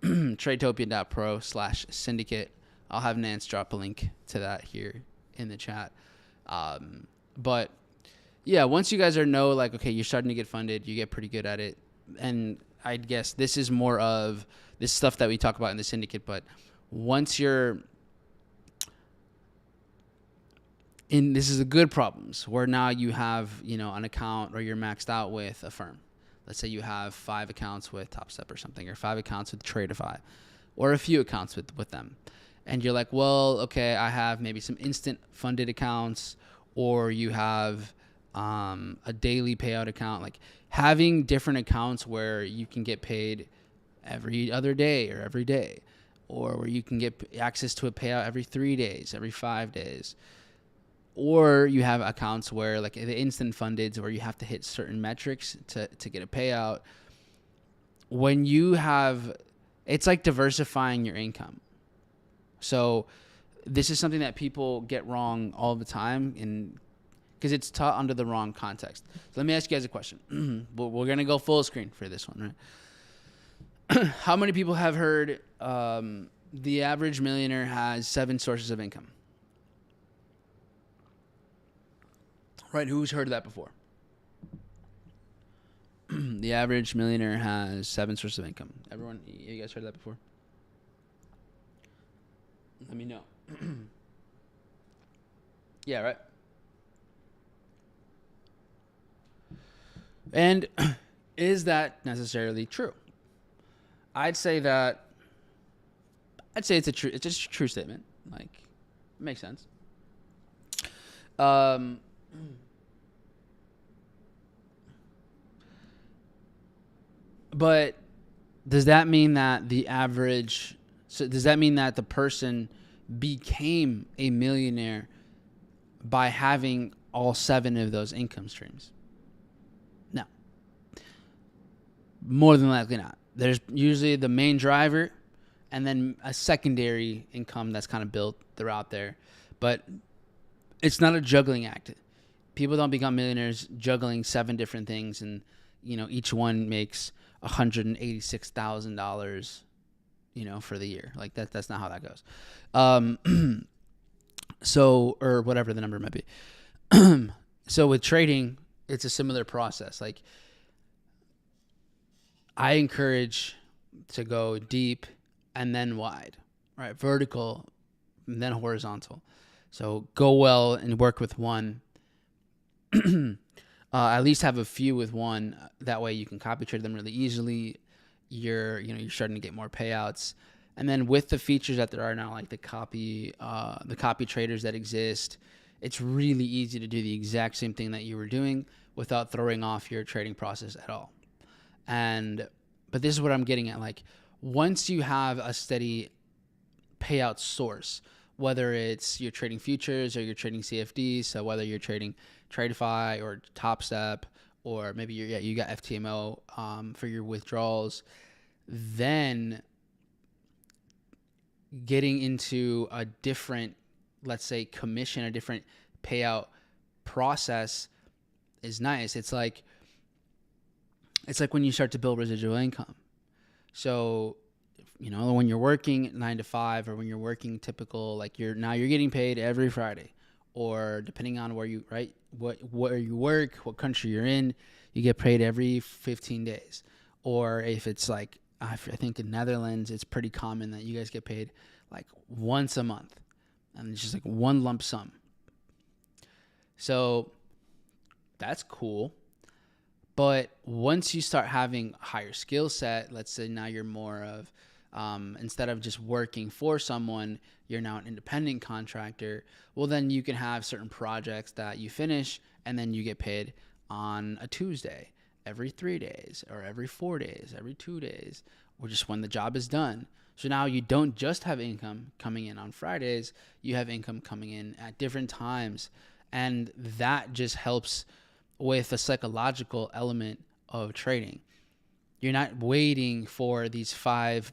tradetopia.pro/syndicate. I'll have Nance drop a link to that here in the chat. But yeah, once you guys like, okay, you're starting to get funded, you get pretty good at it. And I guess this is more of this stuff that we talk about in the syndicate. But once you're in, this is the good problems where now you have, an account or you're maxed out with a firm. Let's say you have 5 accounts with TopStep or something, or 5 accounts with Tradetopia, or a few accounts with them. And you're like, well, okay, I have maybe some instant funded accounts, or you have a daily payout account. Like having different accounts where you can get paid every other day or every day, or where you can get access to a payout every 3 days, every 5 days. Or you have accounts where like the instant fundeds where you have to hit certain metrics to get a payout. When you have, it's like diversifying your income. So this is something that people get wrong all the time, and because it's taught under the wrong context. So let me ask you guys a question. We're going to go full screen for this one, right? How many people have heard the average millionaire has 7 sources of income? Right, who's heard of that before? The The average millionaire has 7 sources of income. Everyone, you guys heard that before? Let me know. Yeah, right. And is that necessarily true? I'd say it's just a true statement. Like, it makes sense. But does that mean that does that mean that the person became a millionaire by having all 7 of those income streams? No. More than likely not. There's usually the main driver and then a secondary income that's kind of built throughout there. But it's not a juggling act. People don't become millionaires juggling 7 different things, and each one makes $186,000, for the year. Like that's not how that goes. So, or whatever the number might be. So with trading, it's a similar process. Like, I encourage to go deep and then wide, right? Vertical and then horizontal. So go well and work with one. At least have a few with one. That way you can copy trade them really easily. You're starting to get more payouts. And then with the features that there are now, like the copy traders that exist, it's really easy to do the exact same thing that you were doing without throwing off your trading process at all. But this is what I'm getting at. Like, once you have a steady payout source, whether it's you're trading futures or you're trading CFDs, so whether you're trading Tradetopia or TopStep, or maybe you got FTMO for your withdrawals, then getting into a different, let's say, commission, a different payout process is nice. It's like when you start to build residual income. So, when you're working 9 to 5, or when you're working typical, like you're getting paid every Friday, or depending on where you where you work, what country you're in, you get paid every 15 days. Or if it's like, I think in Netherlands, it's pretty common that you guys get paid like once a month, and it's just like one lump sum. So that's cool. But once you start having a higher skill set, let's say now you're more of, instead of just working for someone, you're now an independent contractor. Well, then you can have certain projects that you finish, and then you get paid on a Tuesday, every 3 days, or every 4 days, every 2 days, or just when the job is done. So now you don't just have income coming in on Fridays, you have income coming in at different times. And that just helps with a psychological element of trading. You're not waiting for these 5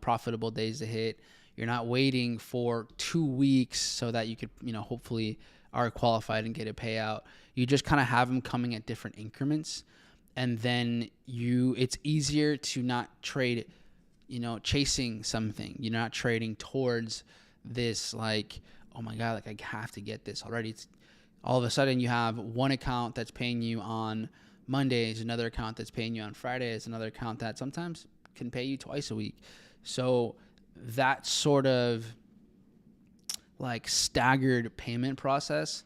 profitable days to hit. You're not waiting for 2 weeks so that you could, hopefully are qualified and get a payout. You just kind of have them coming at different increments. And then it's easier to not trade, chasing something. You're not trading towards this, like, oh my God, like I have to get this already. It's, all of a sudden you have one account that's paying you on Mondays, another account that's paying you on Fridays, another account that sometimes can pay you twice a week. So that sort of like staggered payment process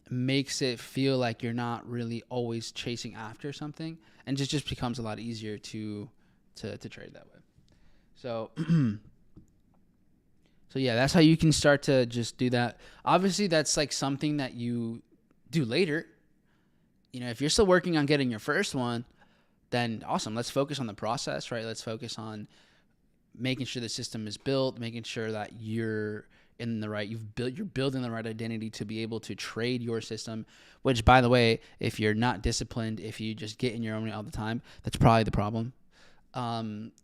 makes it feel like you're not really always chasing after something, and just becomes a lot easier to trade that way. So So yeah, that's how you can start to just do that. Obviously, that's like something that you do later. If you're still working on getting your first one, then awesome. Let's focus on the process, right? Let's focus on making sure the system is built, making sure that you're building the right identity to be able to trade your system, which, by the way, if you're not disciplined, if you just get in your own way all the time, that's probably the problem.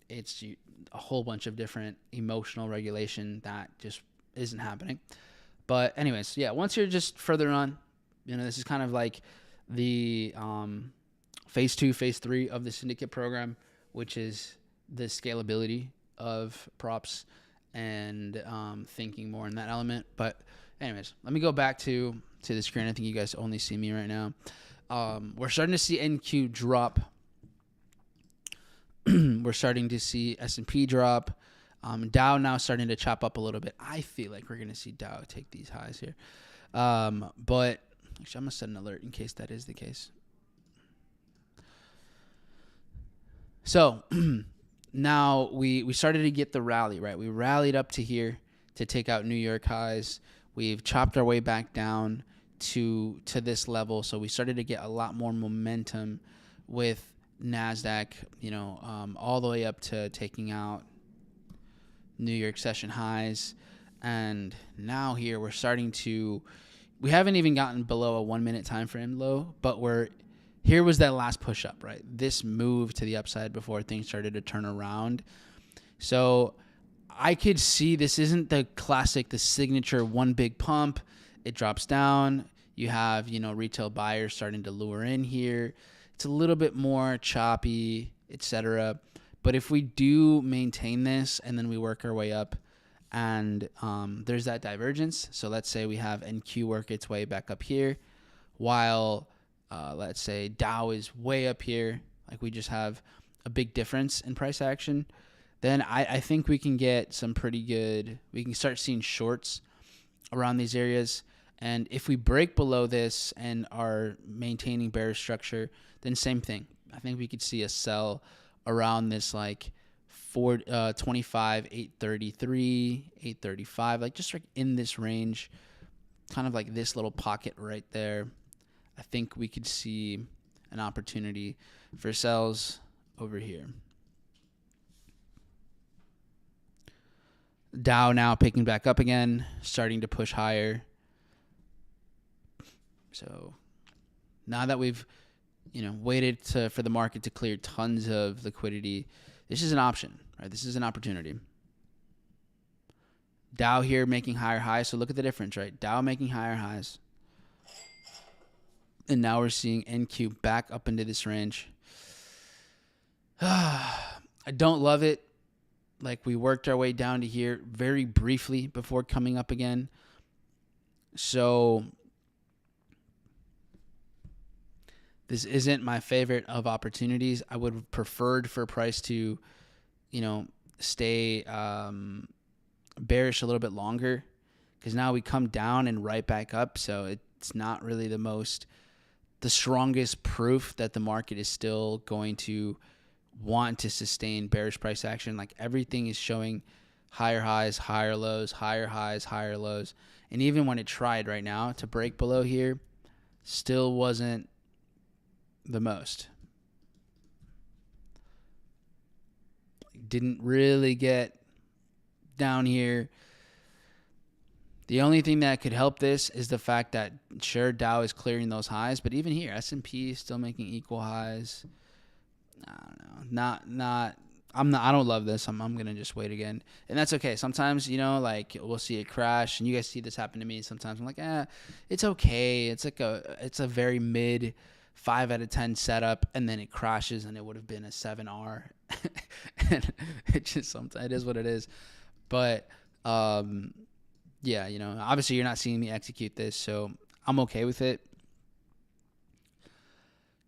It's a whole bunch of different emotional regulation that just isn't happening. But anyways, yeah, once you're just further on, this is kind of like the phase 2, phase 3 of the syndicate program, which is the scalability of props and thinking more in that element. But anyways, let me go back to the screen. I think you guys only see me right now. We're starting to see NQ drop we're starting to see S&P drop. Dow now starting to chop up a little bit. I feel like we're going to see Dow take these highs here. But actually, I'm going to set an alert in case that is the case. So now we started to get the rally, right? We rallied up to here to take out New York highs. We've chopped our way back down to this level. So we started to get a lot more momentum with NASDAQ, all the way up to taking out New York session highs. And now here we're starting to, we haven't even gotten below a 1 minute time frame low, but here was that last push up, right? This move to the upside before things started to turn around. So I could see this isn't the classic, the signature one big pump. It drops down. You have, retail buyers starting to lure in here. It's a little bit more choppy, etc. But if we do maintain this and then we work our way up and there's that divergence. So let's say we have NQ work its way back up here while let's say Dow is way up here. Like we just have a big difference in price action. Then I think we can get some pretty good, we can start seeing shorts around these areas. And if we break below this and are maintaining bearish structure, then same thing. I think we could see a sell around this like 425, 833, 835, like just like in this range, kind of like this little pocket right there. I think we could see an opportunity for sells over here. Dow now picking back up again, starting to push higher. So now that we've, waited for the market to clear tons of liquidity, this is an option, right? This is an opportunity. Dow here making higher highs. So look at the difference, right? Dow making higher highs. And now we're seeing NQ back up into this range. I don't love it. Like we worked our way down to here very briefly before coming up again. So this isn't my favorite of opportunities. I would have preferred for price to, stay bearish a little bit longer because now we come down and right back up. So it's not really the strongest proof that the market is still going to want to sustain bearish price action. Like everything is showing higher highs, higher lows, higher highs, higher lows. And even when it tried right now to break below here, still wasn't the most. Didn't really get down here. The only thing that could help this is the fact that sure Dow is clearing those highs, but even here S&P is still making equal highs. I don't know. I don't love this. I'm gonna just wait again, and that's okay. Sometimes like we'll see it crash, and you guys see this happen to me. Sometimes I'm like, it's okay. It's like it's a very mid 5 out of 10 setup, and then it crashes, and it would have been a 7R. And it just sometimes it is what it is. But yeah, obviously you're not seeing me execute this, so I'm okay with it.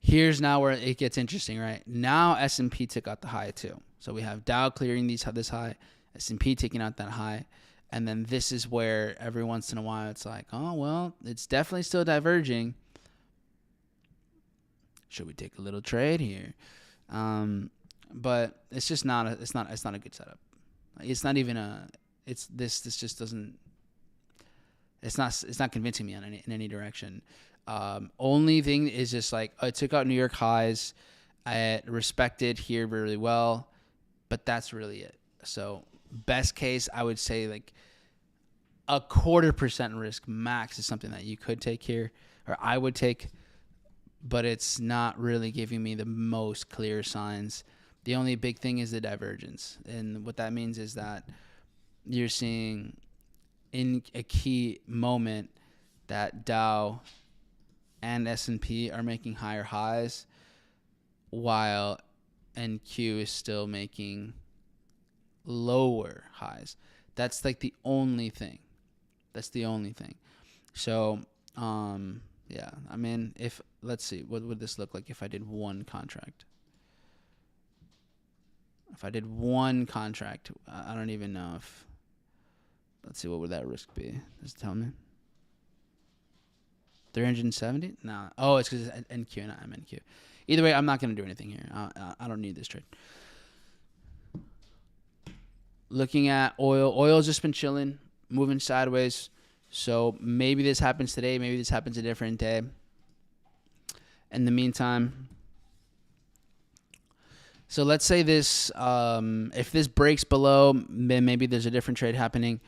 Here's now where it gets interesting, right? Now S&P took out the high too. So we have Dow clearing this high, S&P taking out that high, and then this is where every once in a while it's like, oh well, it's definitely still diverging. Should we take a little trade here? But it's just not a good setup. It's not even this just doesn't. It's not convincing me in any direction. Only thing is just like I took out New York highs. I respected here really well, but that's really it. So best case, I would say like 0.25% risk max is something that you could take here, or I would take, but it's not really giving me the most clear signs. The only big thing is the divergence, and what that means is that you're seeing in a key moment that Dow and S&P are making higher highs while NQ is still making lower highs. That's like the only thing. So, yeah, I mean, let's see, what would this look like if I did one contract? If I did one contract, I don't even know if. Let's see, what would that risk be? Just tell me. 370? No. Oh, it's because it's NQ, not MNQ. Either way, I'm not going to do anything here. I don't need this trade. Looking at oil. Oil's just been chilling, moving sideways. So maybe this happens today. Maybe this happens a different day. In the meantime, so let's say this, if this breaks below, then maybe there's a different trade happening.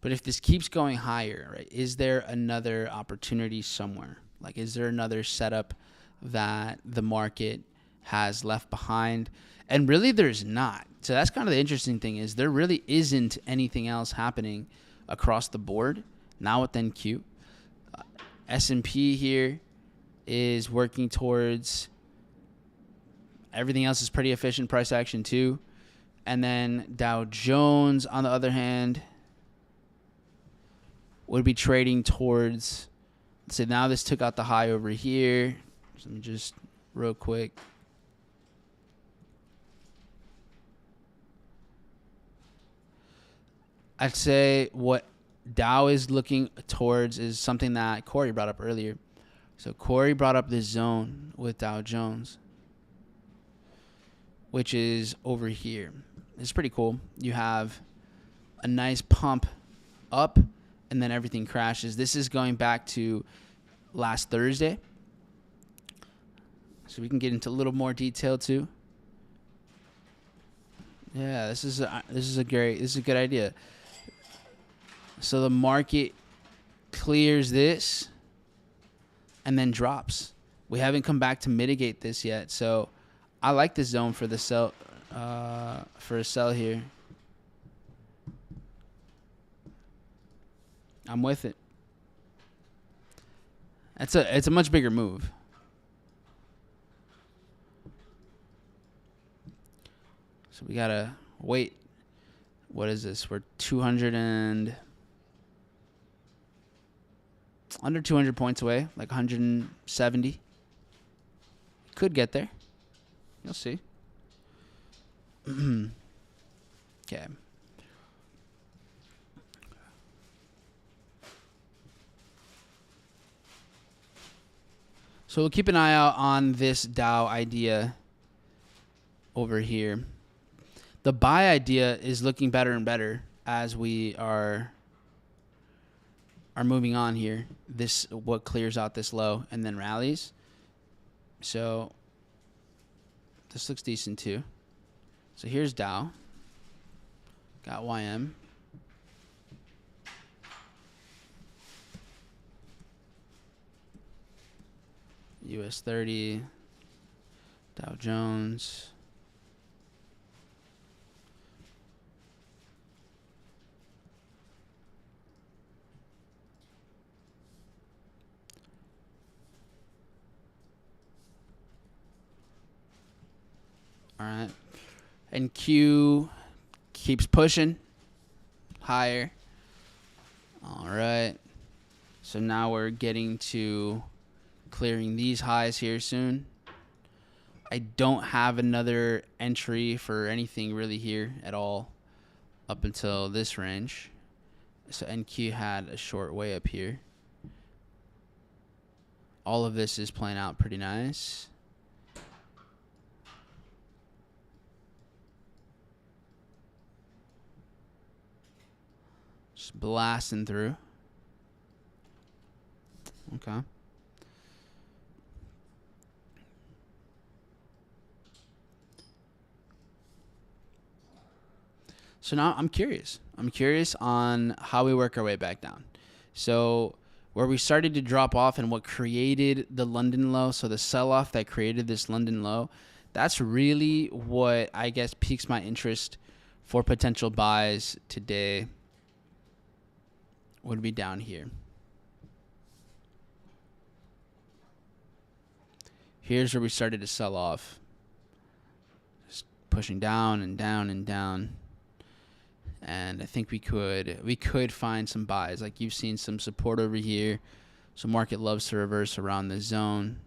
But if this keeps going higher, right, is there another opportunity somewhere? Like, is there another setup that the market has left behind? And really, there's not. So that's kind of the interesting thing, is there really isn't anything else happening across the board. Now with NQ. S&P here is working towards, everything else is pretty efficient price action too. And then Dow Jones, on the other hand, would be trading towards, so now this took out the high over here. So let me just real quick. I'd say what Dow is looking towards is something that Corey brought up earlier. So Corey brought up this zone with Dow Jones, which is over here. It's pretty cool. You have a nice pump up, and then everything crashes. This is going back to last Thursday. So we can get into a little more detail too. Yeah, this is a good idea. So the market clears this and then drops. We haven't come back to mitigate this yet. So I like this zone for the sell, for a sell here. I'm with it. It's a much bigger move. So we gotta wait. What is this? We're under 200 points away, like 170. Could get there. You'll see. Okay. So we'll keep an eye out on this Dow idea over here. The buy idea is looking better and better as we are moving on here. This what clears out this low and then rallies. So this looks decent too. So here's Dow. Got YM. US 30. Dow Jones. All right. And Q keeps pushing higher. All right. So now we're getting to clearing these highs here soon. I don't have another entry for anything really here at all up until this range. So NQ had a short way up here. All of this is playing out pretty nice. Just blasting through. Okay. So now I'm curious. I'm curious on how we work our way back down. So where we started to drop off and what created the London low, so the sell-off that created this London low, that's really what I guess piques my interest for potential buys today. Would be down here. Here's where we started to sell off. Just pushing down and down and down. And I think we could find some buys. Like you've seen some support over here. So market loves to reverse around the zone.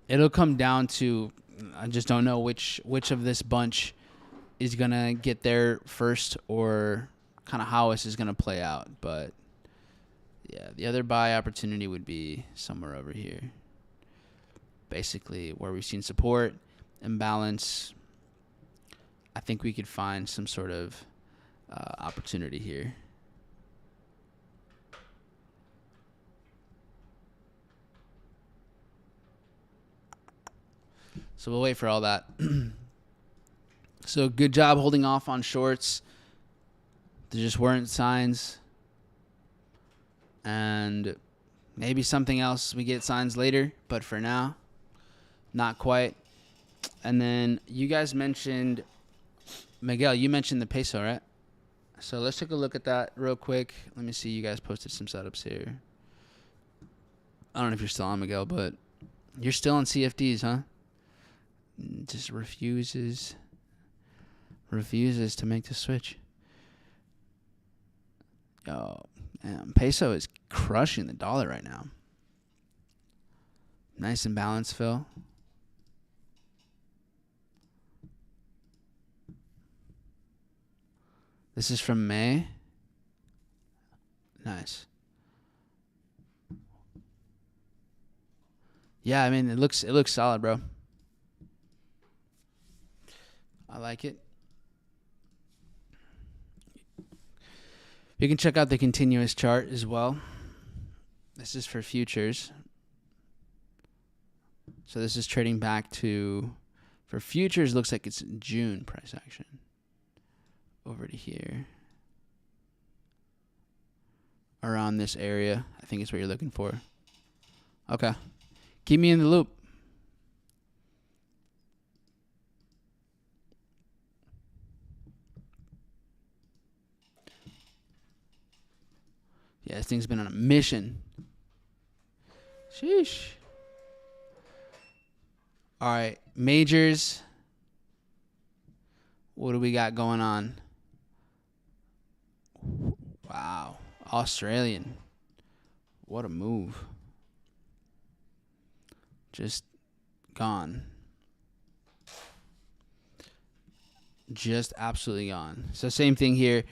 It'll come down to, I just don't know which of this bunch is going to get there first or kind of how this is going to play out. But, yeah, the other buy opportunity would be somewhere over here. Basically, where we've seen support, imbalance. I think we could find some sort of opportunity here. So we'll wait for all that. So good job holding off on shorts. There just weren't signs. And maybe something else, we get signs later. But for now, not quite. And then you guys mentioned, Miguel, you mentioned the peso, right? So let's take a look at that real quick. Let me see. You guys posted some setups here. I don't know if you're still on, Miguel, but you're still on CFDs, huh? Just refuses to make the switch. Yo, man, peso is crushing the dollar right now. Nice and balanced, Phil. This is from May. Nice. Yeah, I mean it looks solid, bro. I like it. You can check out the continuous chart as well. This is for futures. So this is trading back to, for futures, looks like it's June price action. Over to here. Around this area, I think is what you're looking for. Okay. Keep me in the loop. Yeah, this thing's been on a mission. Sheesh. All right, majors. What do we got going on? Wow, Australian. What a move. Just gone. Just absolutely gone. So same thing here.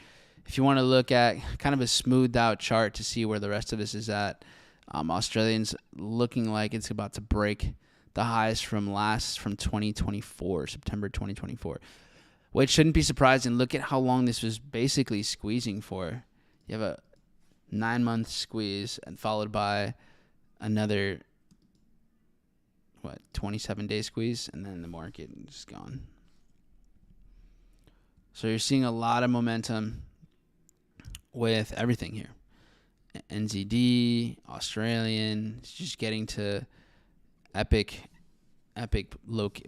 If you want to look at kind of a smoothed out chart to see where the rest of this is at, Australians looking like it's about to break the highs from 2024, September 2024, which shouldn't be surprising. Look at how long this was basically squeezing for. You have a 9-month squeeze and followed by another 27-day squeeze, and then the market is gone. So you're seeing a lot of momentum with everything here. NZD, Australian, it's just getting to epic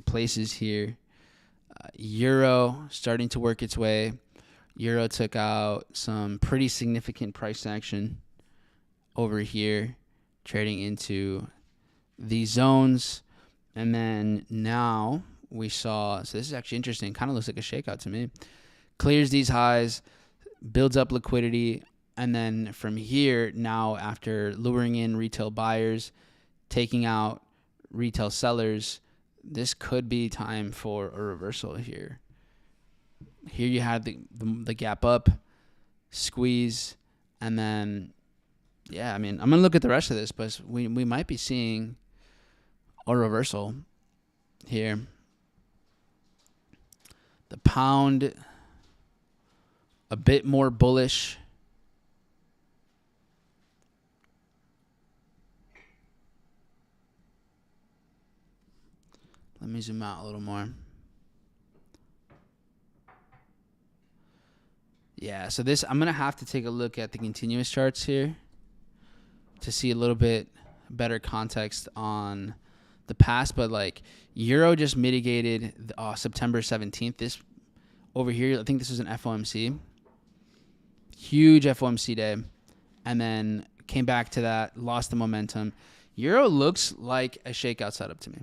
places here. Euro starting to work its way. Euro took out some pretty significant price action over here, trading into these zones. And then now we saw, so this is actually interesting, kind of looks like a shakeout to me. Clears these highs, builds up liquidity, and then from here, now after luring in retail buyers, taking out retail sellers, this could be time for a reversal here. Here you have the gap up, squeeze, and then, yeah, I mean, I'm going to look at the rest of this, but we might be seeing a reversal here. The pound, a bit more bullish. Let me zoom out a little more. Yeah, so this, I'm going to have to take a look at the continuous charts here to see a little bit better context on the past. But like Euro just mitigated September 17th. This over here, I think this is an FOMC. Huge FOMC day. And then came back to that, lost the momentum. Euro looks like a shakeout setup to me.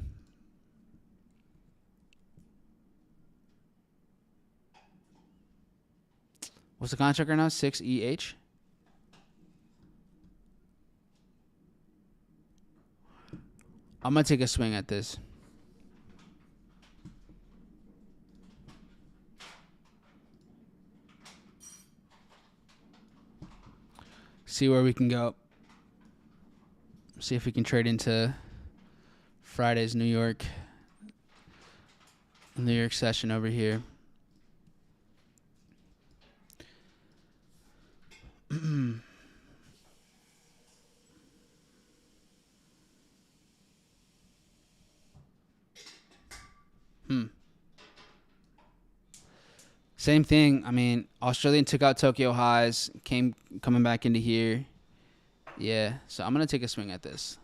What's the contract right now? 6EH? I'm going to take a swing at this. see where we can go. See if we can trade into Friday's New York session over here. Same thing. I mean, Australian took out Tokyo highs, coming back into here. Yeah, so I'm going to take a swing at this.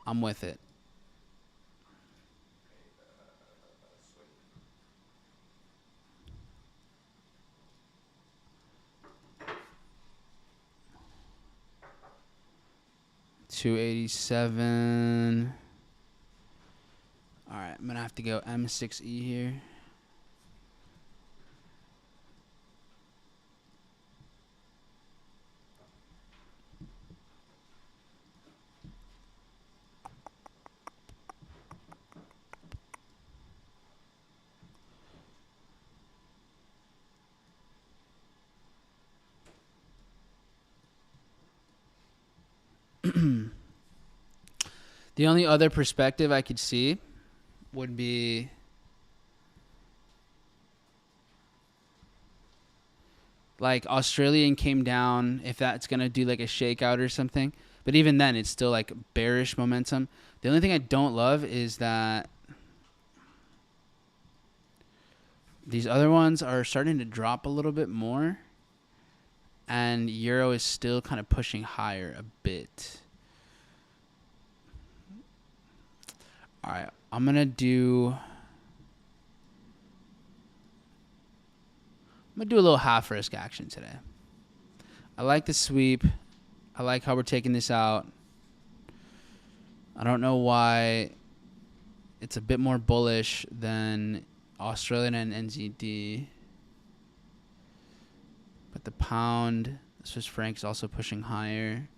I'm with it. $287. All right, I'm going to have to go M6E here. The only other perspective I could see would be like Australian came down, if that's going to do like a shakeout or something. But even then, it's still like bearish momentum. The only thing I don't love is that these other ones are starting to drop a little bit more. And Euro is still kind of pushing higher a bit. All right, I'm going to do a little half risk action today. I like the sweep. I like how we're taking this out. I don't know why it's a bit more bullish than Australian and NZD. But the pound, Swiss franc is also pushing higher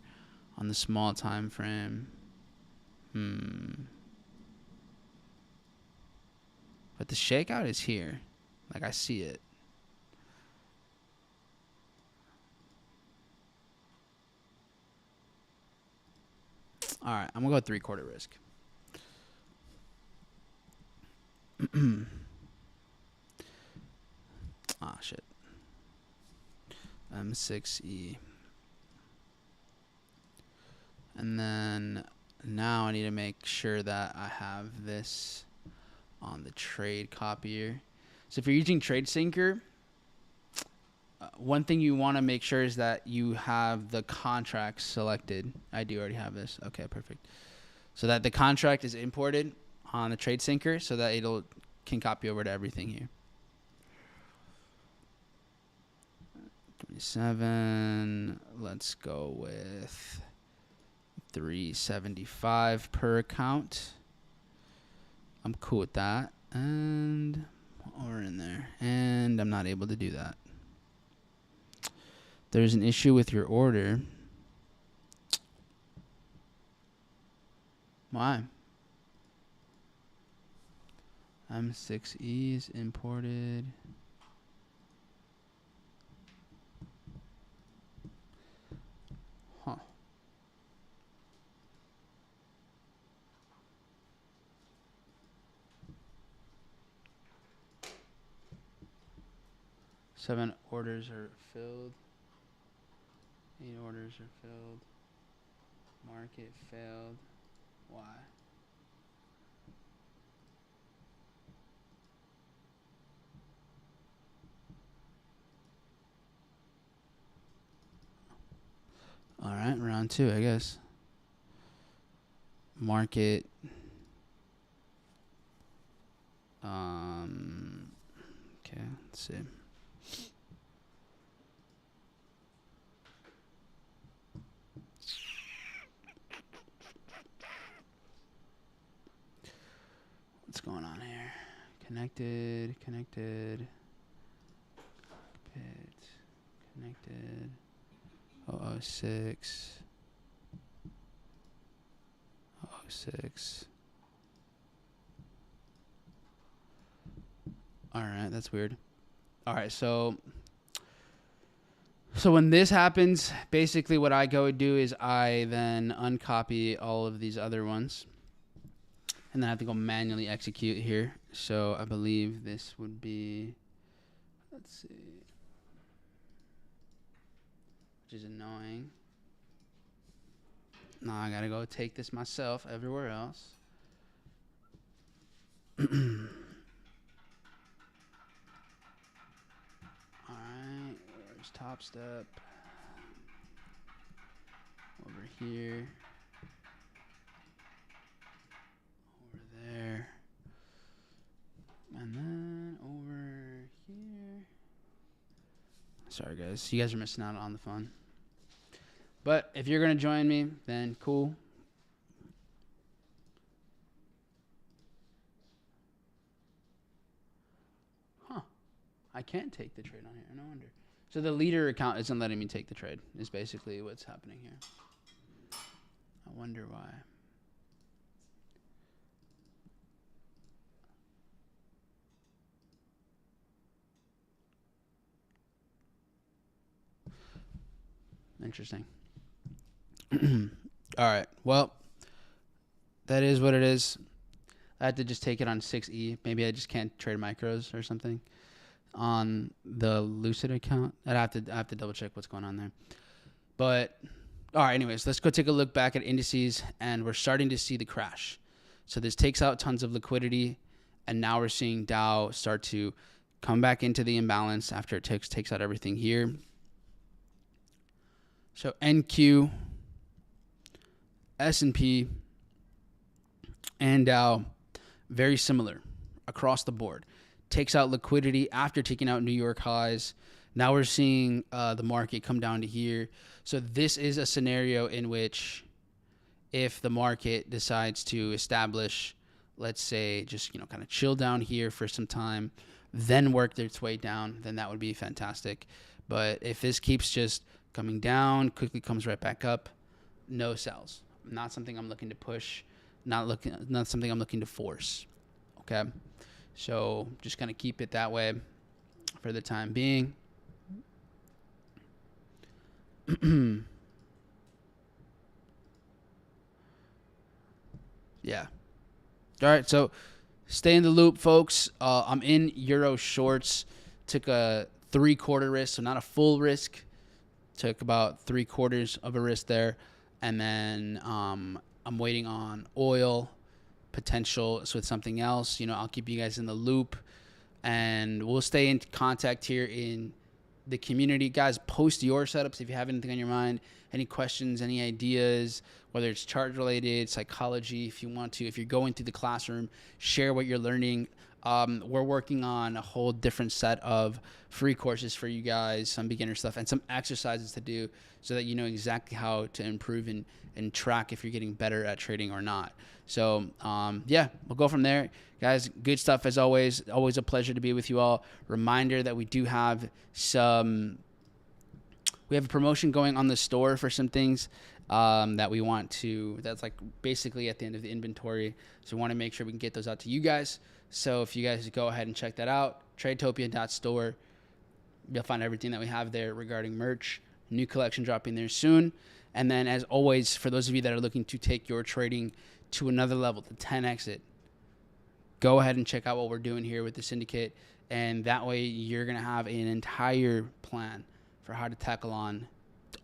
on the small time frame. But the shakeout is here. Like, I see it. All right, I'm going to go 3/4 risk. Ah, shit. M6E. And then now I need to make sure that I have this on the trade copier. So if you're using TradeSyncer, one thing you want to make sure is that you have the contract selected. I do already have this. Okay, perfect. So that the contract is imported on the TradeSyncer so that can copy over to everything here. 27. Let's go with 375 per account. I'm cool with that. And we're in there. And I'm not able to do that. There's an issue with your order. Why? M6E is imported. Huh. Seven orders are filled. 8 orders are filled. Market failed. Why? All right, round 2, I guess. Market. Okay, let's see. What's going on here? Connected. Cockpit. Connected. 006. 006. All right, that's weird. All right, so So when this happens, basically what I go do is I then uncopy all of these other ones. And then I have to go manually execute here. So I believe this would be, let's see, which is annoying. Now I gotta go take this myself everywhere else. Alright, where's TopStep? Over here. Over there. And then over here. Sorry guys, you guys are missing out on the fun. But if you're gonna join me, then cool. I can't take the trade on here. No wonder. So the leader account isn't letting me take the trade. Is basically what's happening here. I wonder why. Interesting. All right. Well, that is what it is. I had to just take it on 6E. Maybe I just can't trade micros or something on the Lucid account. I have to double check what's going on there. But all right, anyways, let's go take a look back at indices, and we're starting to see the crash. So this takes out tons of liquidity, and now we're seeing Dow start to come back into the imbalance after it takes out everything here. So NQ, S&P, and Dow, very similar across the board. Takes out liquidity after taking out New York highs. Now we're seeing the market come down to here. So this is a scenario in which if the market decides to establish, let's say, just kind of chill down here for some time, then work its way down, then that would be fantastic. But if this keeps just coming down, quickly comes right back up, no sells. Not something I'm looking to push, not something I'm looking to force. Okay? So just going to keep it that way for the time being. Yeah. All right. So stay in the loop, folks. I'm in Euro shorts. Took a 3/4 risk, so not a full risk. Took about 3/4 of a risk there. And then I'm waiting on oil potential with something else. I'll keep you guys in the loop, and we'll stay in contact here in the community. Guys, post your setups if you have anything on your mind, any questions, any ideas, whether it's chart related, psychology, if you want to. If you're going through the classroom, share what you're learning. We're working on a whole different set of free courses for you guys, some beginner stuff, and some exercises to do so that you know exactly how to improve and track if you're getting better at trading or not. So, yeah, we'll go from there. Guys, good stuff as always. Always a pleasure to be with you all. Reminder that we do have we have a promotion going on the store for some things that we want to, that's like basically at the end of the inventory. So we want to make sure we can get those out to you guys. So if you guys go ahead and check that out, Tradetopia.store, you'll find everything that we have there regarding merch. New collection dropping there soon. And then as always, for those of you that are looking to take your trading to another level, to 10x it, go ahead and check out what we're doing here with the syndicate. And that way you're going to have an entire plan for how to tackle on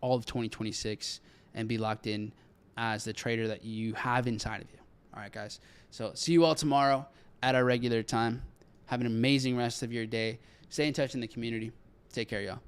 all of 2026 and be locked in as the trader that you have inside of you. All right, guys. So see you all tomorrow at our regular time. Have an amazing rest of your day. Stay in touch in the community. Take care, y'all.